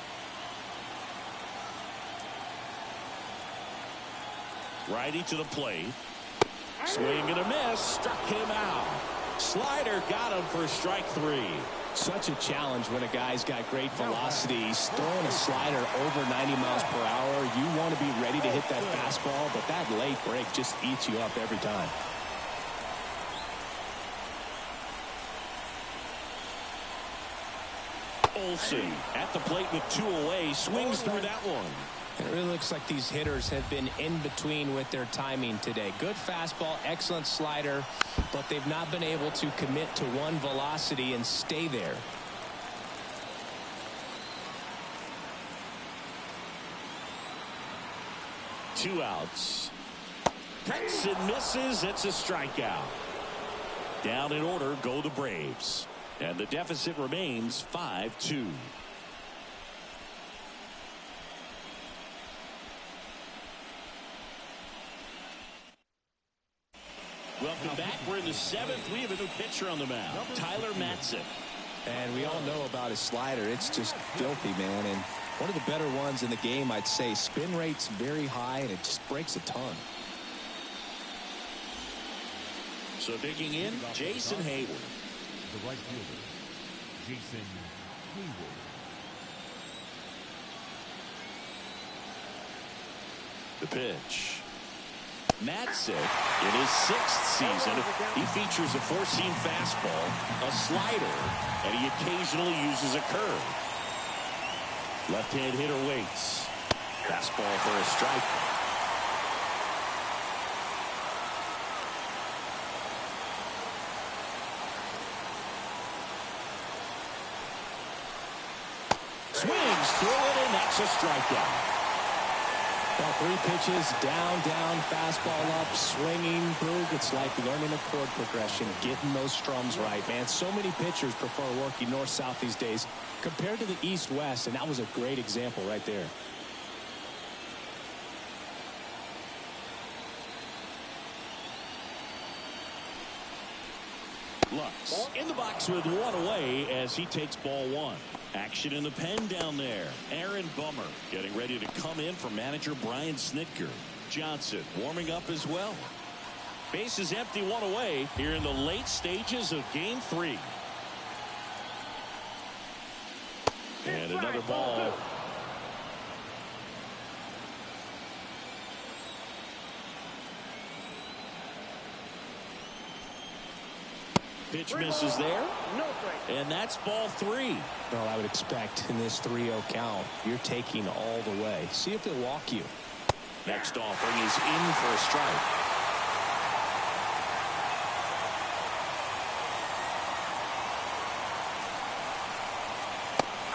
Righty to the plate. Swing and a miss. Struck him out. Slider got him for strike 3. Such a challenge when a guy's got great velocity. He's throwing a slider over 90 miles per hour. You want to be ready to hit that fastball, but that late break just eats you up every time. Olsen at the plate with 2 away. Swings through that one. And it really looks like these hitters have been in between with their timing today. Good fastball, excellent slider, but they've not been able to commit to one velocity and stay there. Two outs. Cuts and misses. It's a strikeout. Down in order go the Braves. And the deficit remains 5-2. Welcome back. We're in the 7th. We have a new pitcher on the mound, Tyler Matzek. And we all know about his slider. It's just filthy, man. And one of the better ones in the game, I'd say. Spin rate's very high, and it just breaks a ton. So digging in, Jason Hayward. The right fielder, Jason Hayward. The pitch. Matzek, in his 6th season, he features a 4-seam fastball, a slider, and he occasionally uses a curve. Left-hand hitter waits. Fastball for a strike. Swings through it, and that's a strikeout. Well, 3 pitches, down, fastball up, swinging. Boog, it's like learning a chord progression, getting those strums right, man. So many pitchers prefer working north-south these days compared to the east-west, and that was a great example right there. Lutz in the box with 1 away as he takes ball 1. Action in the pen down there. Aaron Bummer getting ready to come in for manager Brian Snitker. Johnson warming up as well. Base is empty, 1 away here in the late stages of game 3. And another ball. Pitch misses there. And that's ball 3. Well, I would expect in this 3-0 count, you're taking all the way. See if he'll walk you. Next offering is in for a strike.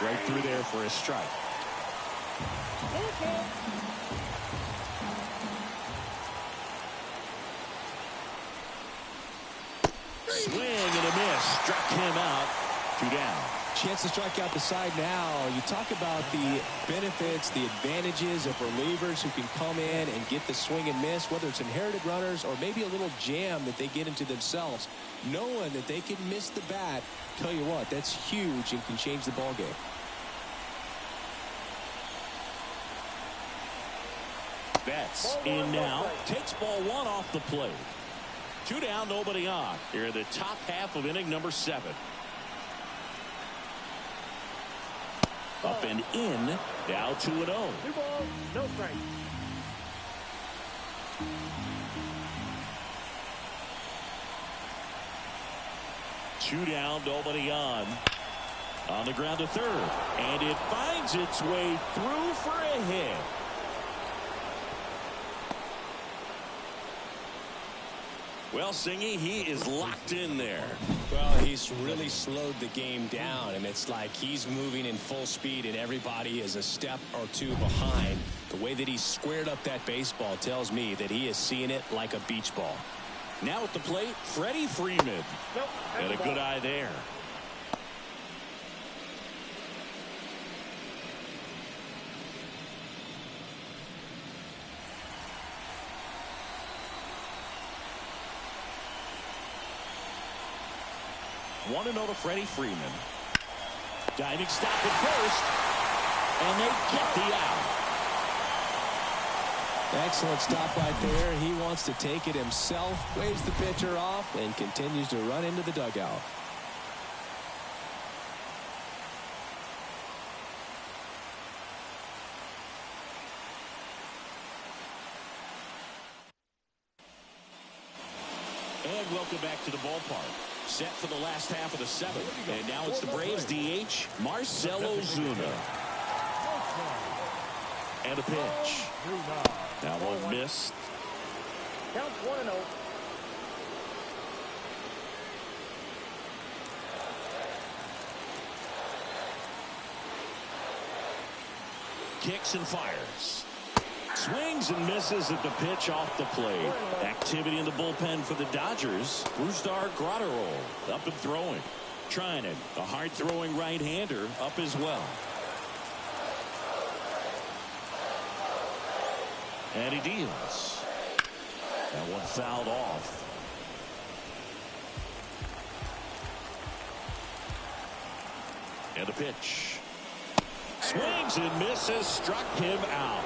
Right through there for a strike. Swing and a miss. Struck him out. 2 down. Chance to strike out the side now. You talk about the benefits, the advantages of relievers who can come in and get the swing and miss, whether it's inherited runners or maybe a little jam that they get into themselves. Knowing that they can miss the bat, tell you what, that's huge and can change the ball game. Betts in now. Takes ball 1 off the plate. 2 down, nobody on. Here in the top half of inning number 7. Up and in. Now 2-0. 2 balls, no strikes. Two down, nobody on. On the ground to third. And it finds its way through for a hit. Well, Singy, he is locked in there. Well, he's really slowed the game down, and it's like he's moving in full speed, and everybody is a step or two behind. The way that he squared up that baseball tells me that he is seeing it like a beach ball. Now at the plate, Freddie Freeman. Nope. And a good eye there. One to know to Freddie Freeman. Diving stop at first. And they get the out. Excellent stop right there. He wants to take it himself, waves the pitcher off, and continues to run into the dugout. And welcome back to the ballpark. Set for the last half of the seventh. And now it's the Braves DH, Marcell Ozuna. And a pitch. That one missed. Count 1-0. Kicks and fires. Swings and misses at the pitch off the plate. Activity in the bullpen for the Dodgers. Brusdar Graterol up and throwing. Trying it. A hard-throwing right-hander up as well. And he deals. That one fouled off. And a pitch. Swings and misses. Struck him out.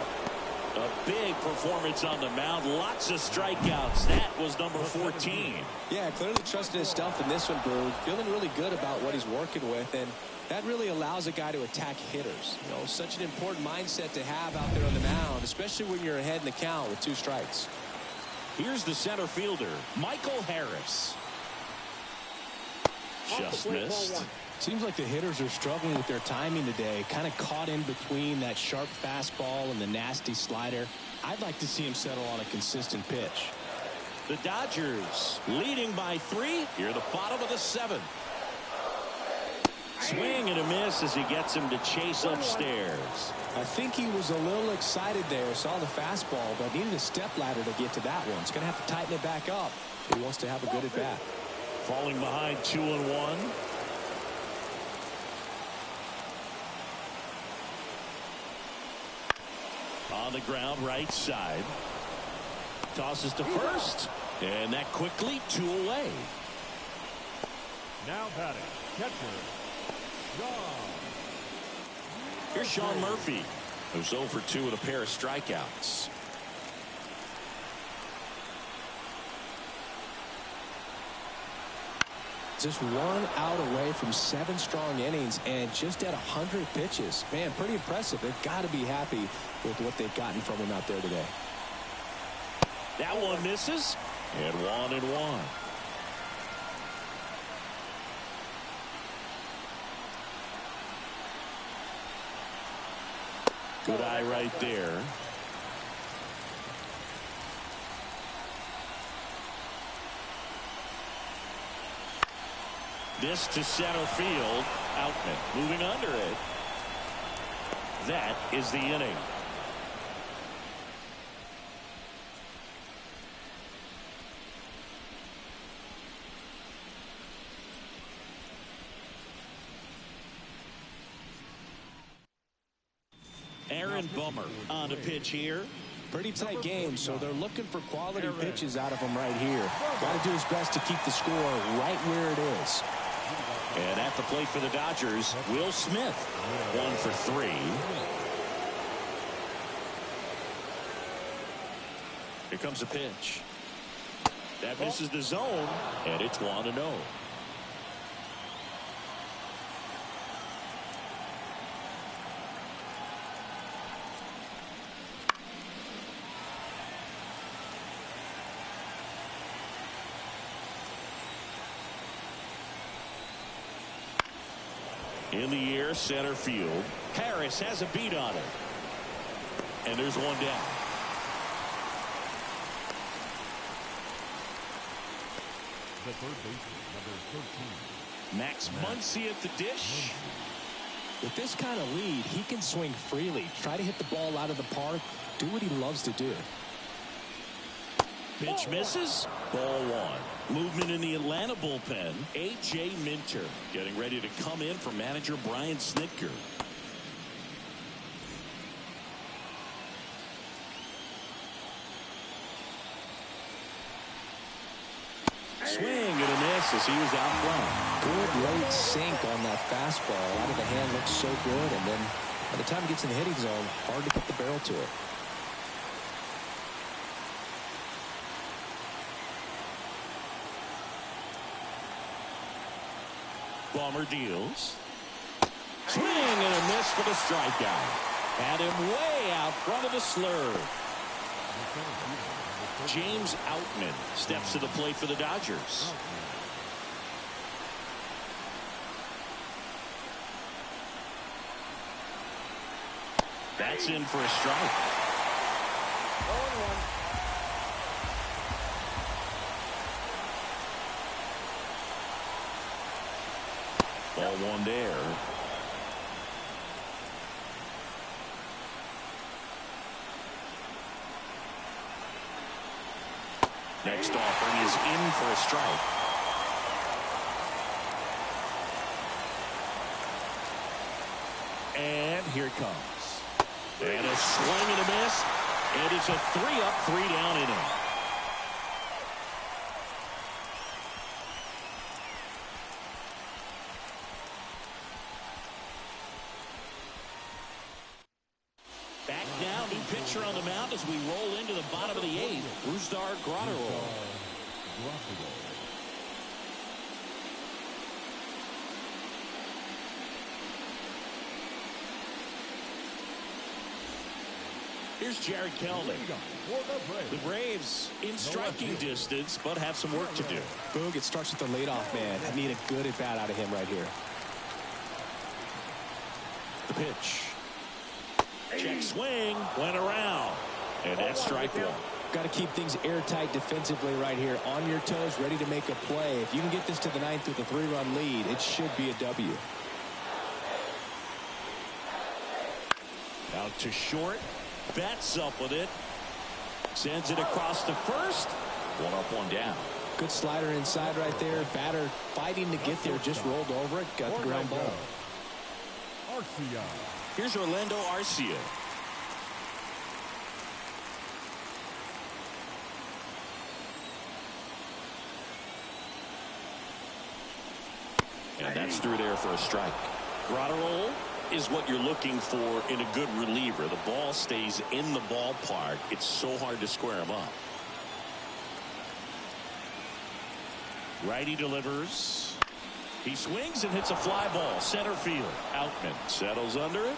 A big performance on the mound. Lots of strikeouts. That was number 14. Yeah, clearly trusting his stuff in this one, Boog. Feeling really good about what he's working with, and that really allows a guy to attack hitters. You know, such an important mindset to have out there on the mound, especially when you're ahead in the count with 2 strikes. Here's the center fielder, Michael Harris. Just missed. Seems like the hitters are struggling with their timing today, kind of caught in between that sharp fastball and the nasty slider. I'd like to see him settle on a consistent pitch. The Dodgers leading by 3 here at the bottom of the 7th. Swing and a miss as he gets him to chase upstairs. I think he was a little excited there, saw the fastball, but needed a step ladder to get to that one. He's going to have to tighten it back up if he wants to have a good at bat. Falling behind 2-1. On the ground, right side. Tosses to first. And that quickly 2 away. Now batting, catcher, Sean. Here's Sean Murphy, who's 0 for 2 with a pair of strikeouts. Just 1 out away from 7 strong innings and just at 100 pitches. Man, pretty impressive. They've got to be happy with what they've gotten from him out there today. That one misses. And 1-1. Good eye right there. This to center field. Outman moving under it. That is the inning. Aaron Bummer on the pitch here. Pretty tight game, so they're looking for quality pitches out of him right here. Got to do his best to keep the score right where it is. And at the plate for the Dodgers, Will Smith. 1 for 3. Here comes a pitch. That misses the zone, and it's 1-0. In the air, center field. Harris has a beat on it. And there's one down. the third baseman, number 13. Max Muncy at the dish. With this kind of lead, he can swing freely, try to hit the ball out of the park, do what he loves to do. Pitch misses. Ball one. Movement in the Atlanta bullpen. A.J. Minter getting ready to come in for manager Brian Snitker. Swing and a miss as he was out front. Good late sink on that fastball. Out of the hand looks so good, and then by the time it gets in the hitting zone, hard to get the barrel to it. Balmer deals. Swing and a miss for the strikeout. Had him way out front of the slurve. James Outman steps to the plate for the Dodgers. That's in for a strike. 0-1. Ball one there. Next offering is in for a strike. And here it comes. And a swing and a miss. And it's a 3-up, 3-down inning. Back now, new pitcher on the mound as we roll into the bottom of the eighth. Brusdar Graterol. Here's Jared Kelly. The Braves in striking distance, but have some work to do. Boog, it starts with the leadoff man. I need a good at bat out of him right here. The pitch. Check swing, went around, and that's strike one. Got to keep things airtight defensively right here. On your toes, ready to make a play. If you can get this to the ninth with a 3-run lead, it should be a W. Out to short. Betts up with it. Sends it across to first. One up, one down. Good slider inside right there. Batter fighting to get there. Just rolled over it. Got the ground ball. Arcia. Here's Orlando Arcia. And that's through there for a strike. Graterol is what you're looking for in a good reliever. The ball stays in the ballpark. It's so hard to square him up. Righty delivers. He swings and hits a fly ball. Center field. Outman settles under it.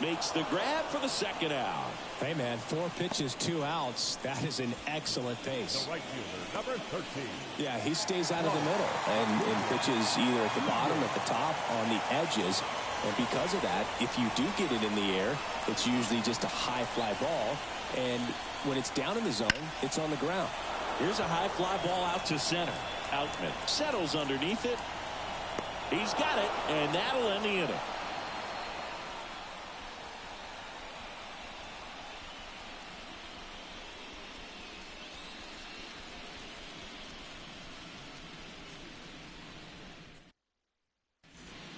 Makes the grab for the second out. Hey, man, 4 pitches, 2 outs. That is an excellent pace. The right fielder, number 13. Yeah, he stays out of the middle and pitches either at the bottom, at the top, on the edges. And because of that, if you do get it in the air, it's usually just a high fly ball. And when it's down in the zone, it's on the ground. Here's a high fly ball out to center. Outman settles underneath it. He's got it, and that'll end the inning.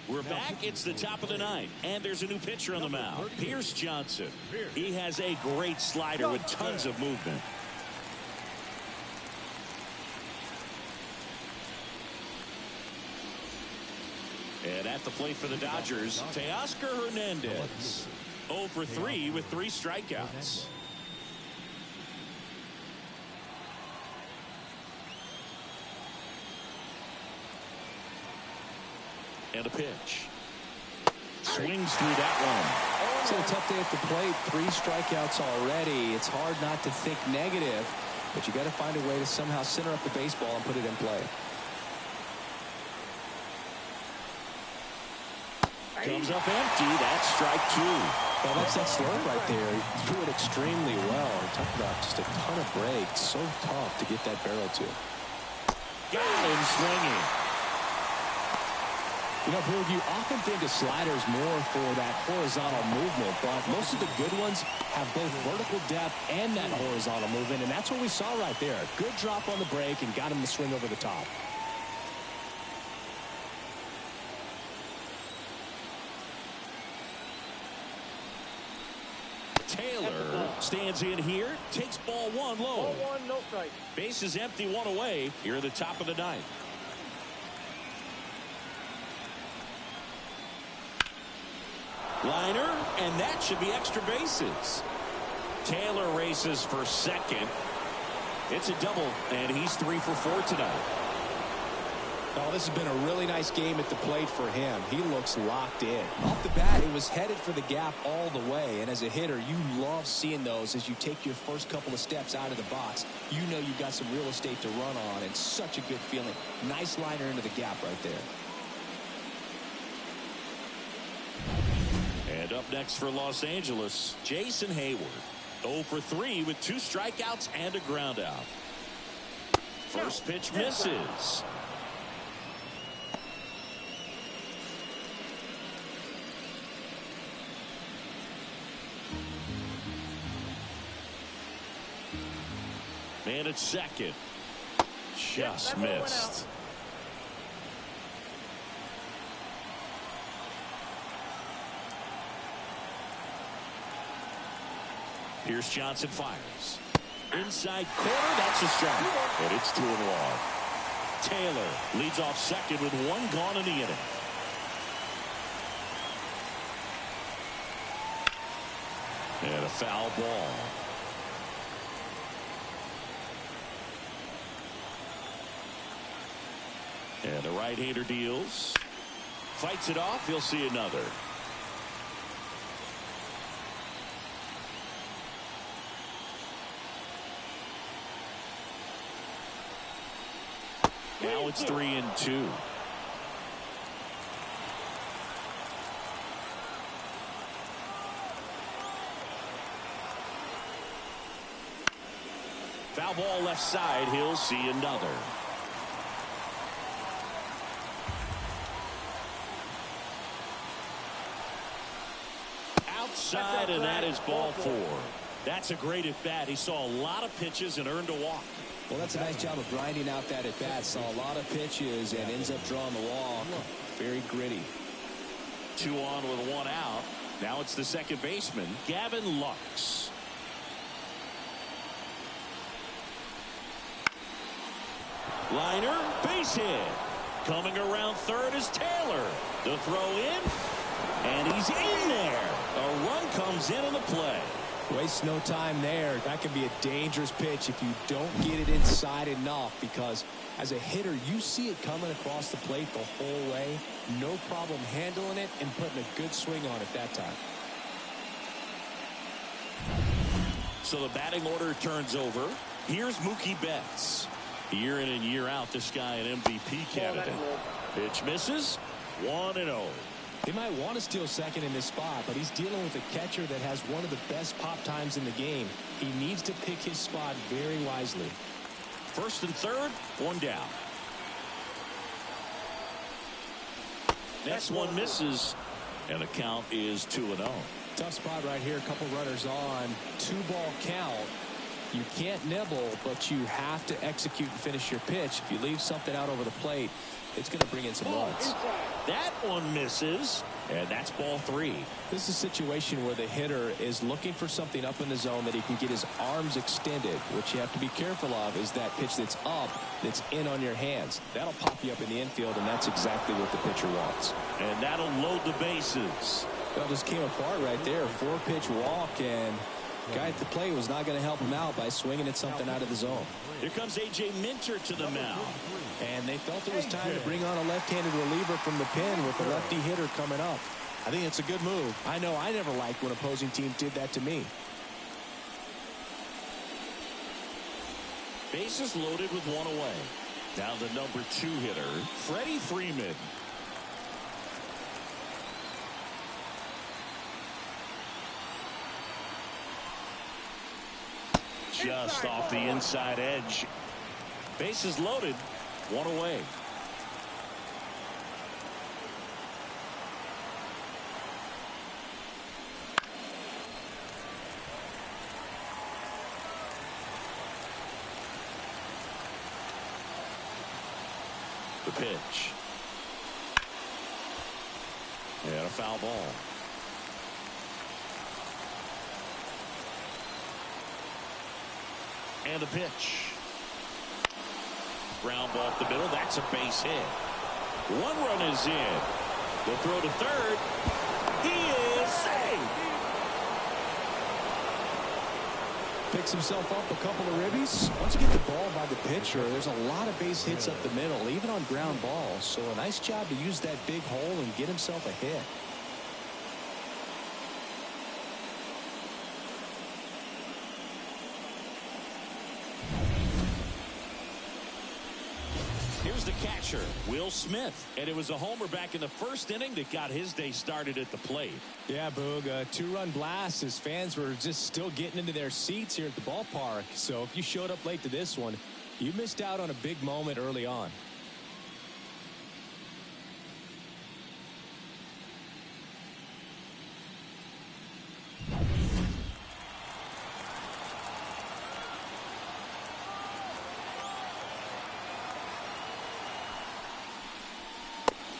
We're back. It's the top of the ninth, and there's a new pitcher on the mound. Pierce Johnson. He has a great slider with tons of movement. And at the plate for the Dodgers, Teoscar Hernandez. 0 for 3 with 3 strikeouts. And a pitch. Swings through that one. It's a tough day at the plate. 3 strikeouts already. It's hard not to think negative, but you got to find a way to somehow center up the baseball and put it in play. Comes up empty. That's strike 2. Well, that's that slope right there. He threw it extremely well. Talk about just a ton of breaks. So tough to get that barrel to. got him swinging. You know, Boog, you often think of sliders more for that horizontal movement, but most of the good ones have both vertical depth and that horizontal movement, and that's what we saw right there. Good drop on the break and got him to swing over the top. Taylor stands in here, takes ball one low. Ball one, no strike. Base is empty, one away here at the top of the ninth. Liner, and that should be extra bases. Taylor races for second. It's a double, and he's 3 for 4 tonight. Oh, this has been a really nice game at the plate for him. He looks locked in. Off the bat, it was headed for the gap all the way. And as a hitter, you love seeing those as you take your first couple of steps out of the box. You know you've got some real estate to run on, and such a good feeling. Nice liner into the gap right there. And up next for Los Angeles, Jason Hayward. 0 for 3 with 2 strikeouts and a ground out. First pitch misses. Man at second. Just missed. Pierce Johnson fires. Inside corner, that's a strike. And it's 2-1. Taylor leads off second with 1 gone in the inning. And a foul ball. And the right-hander deals. Fights it off. He'll see another. Now it's 3-2. Foul ball left side. He'll see another. Outside, and that is ball 4. That's a great at-bat. He saw a lot of pitches and earned a walk. Well, that's a nice job of grinding out that at-bat. Saw a lot of pitches and ends up drawing the walk. Very gritty. 2 on with 1 out. Now it's the second baseman, Gavin Lux. Liner, base hit. Coming around third is Taylor. The throw in, and he's in there. A run comes in on the play. Waste no time there. That could be a dangerous pitch if you don't get it inside enough, because as a hitter, you see it coming across the plate the whole way. No problem handling it and putting a good swing on it that time. So the batting order turns over. Here's Mookie Betts. Year in and year out, this guy an MVP candidate. Pitch misses. 1-0. He might want to steal second in this spot, but he's dealing with a catcher that has one of the best pop times in the game. He needs to pick his spot very wisely. First and third, 1 down. Next one misses, and the count is 2-0. Tough spot right here. A couple runners on. 2-ball count. You can't nibble, but you have to execute and finish your pitch. If you leave something out over the plate, it's going to bring in some runs. That one misses, and that's ball 3. This is a situation where the hitter is looking for something up in the zone that he can get his arms extended. What you have to be careful of is that pitch that's up, that's in on your hands. That'll pop you up in the infield, and that's exactly what the pitcher wants. And that'll load the bases. Well, just came apart right there. 4-pitch walk, and guy at the plate was not going to help him out by swinging at something out of the zone. Here comes A.J. Minter to the mound. And they felt it was time to bring on a left-handed reliever from the pen with the lefty hitter coming up. I think it's a good move. I know I never liked when opposing teams did that to me. Bases loaded with 1 away. Now the number 2 hitter, Freddie Freeman. Just off the inside edge. Bases loaded. One away. The pitch. And a foul ball. And the pitch. Ground ball up the middle. That's a base hit. One run is in. The throw to third. He is safe. Picks himself up a couple of ribbies. Once you get the ball by the pitcher, there's a lot of base hits up the middle, even on ground balls. So a nice job to use that big hole and get himself a hit. Here's the catcher, Will Smith. And it was a homer back in the first inning that got his day started at the plate. Yeah, Boog, a two-run blast. His fans were just still getting into their seats here at the ballpark. So if you showed up late to this one, you missed out on a big moment early on.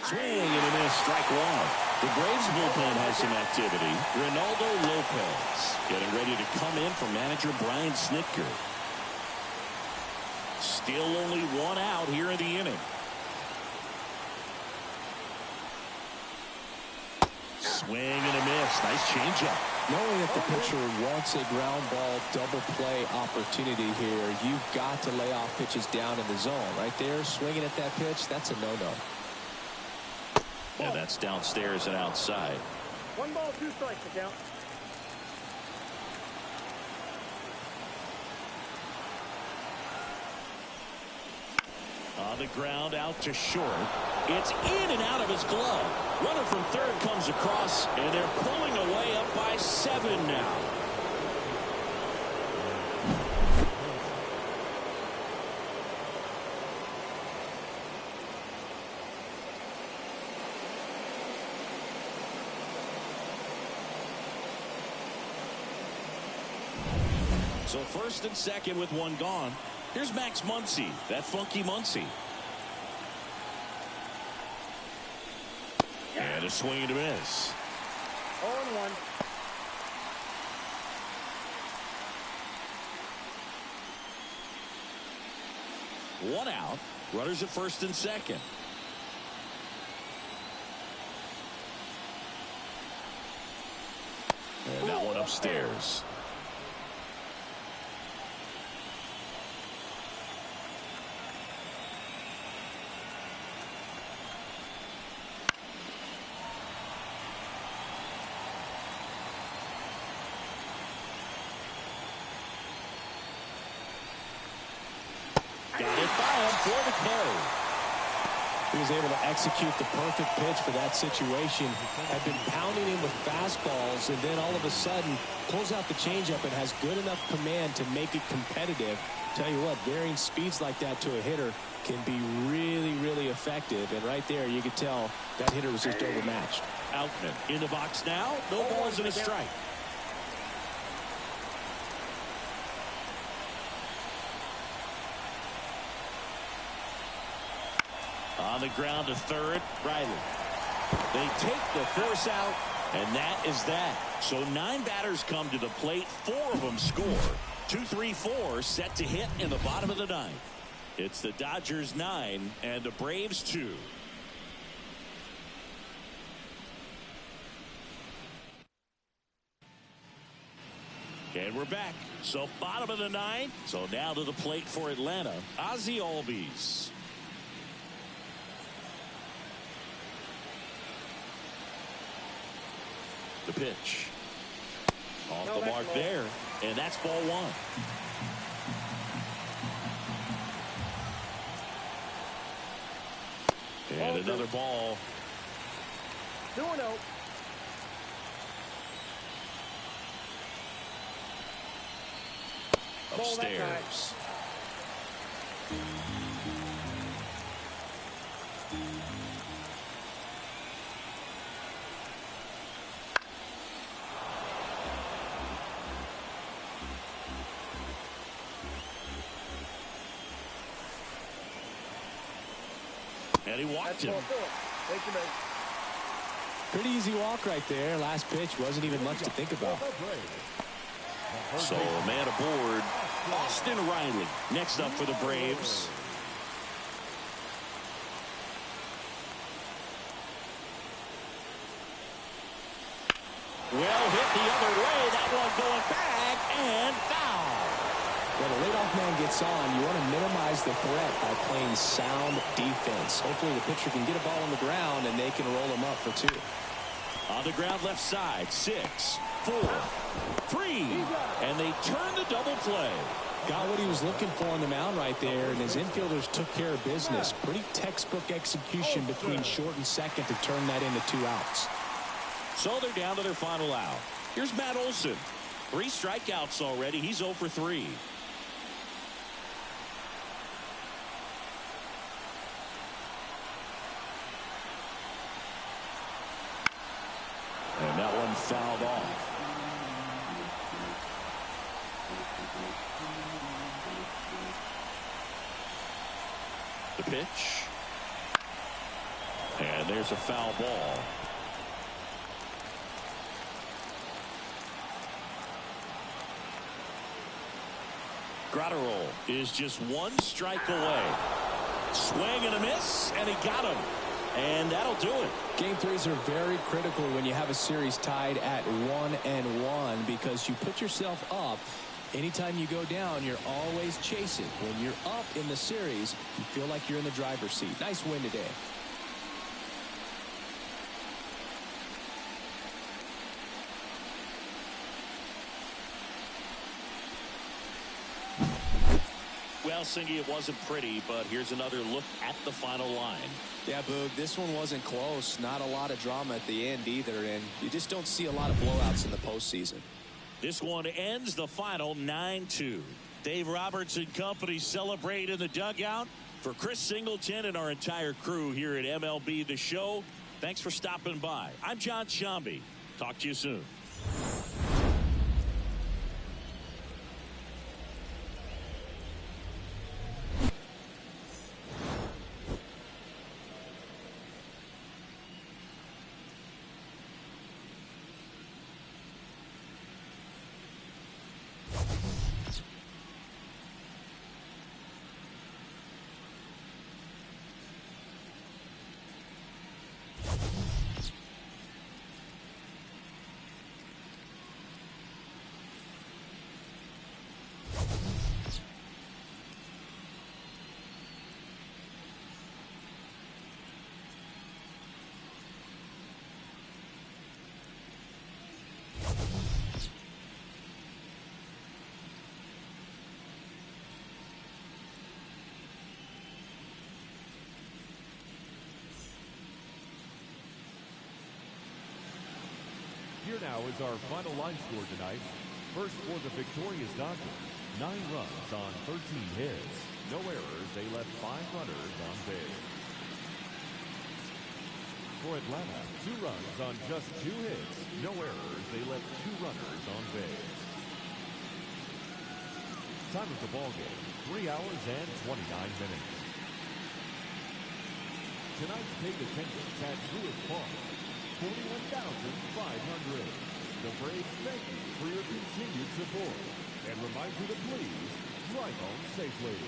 Swing and a miss, strike one. The Braves bullpen has some activity. Ronaldo Lopez getting ready to come in for manager Brian Snitker. Still only one out here in the inning. Swing and a miss. Nice changeup. Knowing that the pitcher wants a ground ball double play opportunity here, you've got to lay off pitches down in the zone. Right there, swinging at that pitch, that's a no-no. And that's downstairs and outside. 1 ball, 2 strikes to count. On the ground, out to short. It's in and out of his glove. Runner from third comes across, and they're pulling away up by 7 now. So first and second with one gone. Here's Max Muncy, that funky Muncy. And a swing and a miss. 0-1. One out. Runners at first and second. And that one upstairs. Got it by him for the carry. He was able to execute the perfect pitch for that situation. Had been pounding him with fastballs, and then all of a sudden pulls out the changeup and has good enough command to make it competitive. Tell you what, varying speeds like that to a hitter can be really, really effective. And right there, you could tell that hitter was just overmatched. Outman in the box now. No balls and a strike. On the ground to third, Riley. They take the force out, and that is that. So 9 batters come to the plate. 4 of them score. 2, 3, 4 set to hit in the bottom of the 9th. It's the Dodgers 9 and the Braves 2. And we're back. So bottom of the 9th. So now to the plate for Atlanta, Ozzie Albies. The pitch. Off the mark there. And that's ball 1. And another ball. 2-0. Upstairs. walked him. Ball 4. Take your base. Pretty easy walk right there. Last pitch wasn't even much to think about. So a man aboard, Austin Riley. Next up for the Braves. Well hit the other way. That one going back and foul. When a leadoff man gets on, you want to minimize the threat by playing sound defense. Hopefully the pitcher can get a ball on the ground and they can roll him up for 2. On the ground left side, 6, 4, 3, and they turn the double play. Got what he was looking for on the mound right there, and his infielders took care of business. Pretty textbook execution between short and second to turn that into 2 outs. So they're down to their final out. Here's Matt Olson. 3 strikeouts already. He's 0 for 3. And that one fouled off. The pitch. And there's a foul ball. Graterol is just 1 strike away. Swing and a miss, and he got him. And that'll do it. Game 3s are very critical when you have a series tied at 1-1 because you put yourself up. Anytime you go down, you're always chasing. When you're up in the series, you feel like you're in the driver's seat. Nice win today. Well, Singy, it wasn't pretty, but here's another look at the final line. Yeah, Boog, this one wasn't close. Not a lot of drama at the end either, and you just don't see a lot of blowouts in the postseason. This one ends the final 9-2. Dave Roberts and company celebrate in the dugout. For Chris Singleton and our entire crew here at MLB The Show, thanks for stopping by. I'm John Sciambi. Talk to you soon. Here now is our final line score tonight. First for the victorious Dodgers, 9 runs on 13 hits. No errors, they left 5 runners on base. For Atlanta, 2 runs on just 2 hits. No errors, they left 2 runners on base. Time of the ball game, 3 hours and 29 minutes. Tonight's paid attendance at Truist Park, 41,500. The Braves thank you for your continued support and remind you to please drive home safely.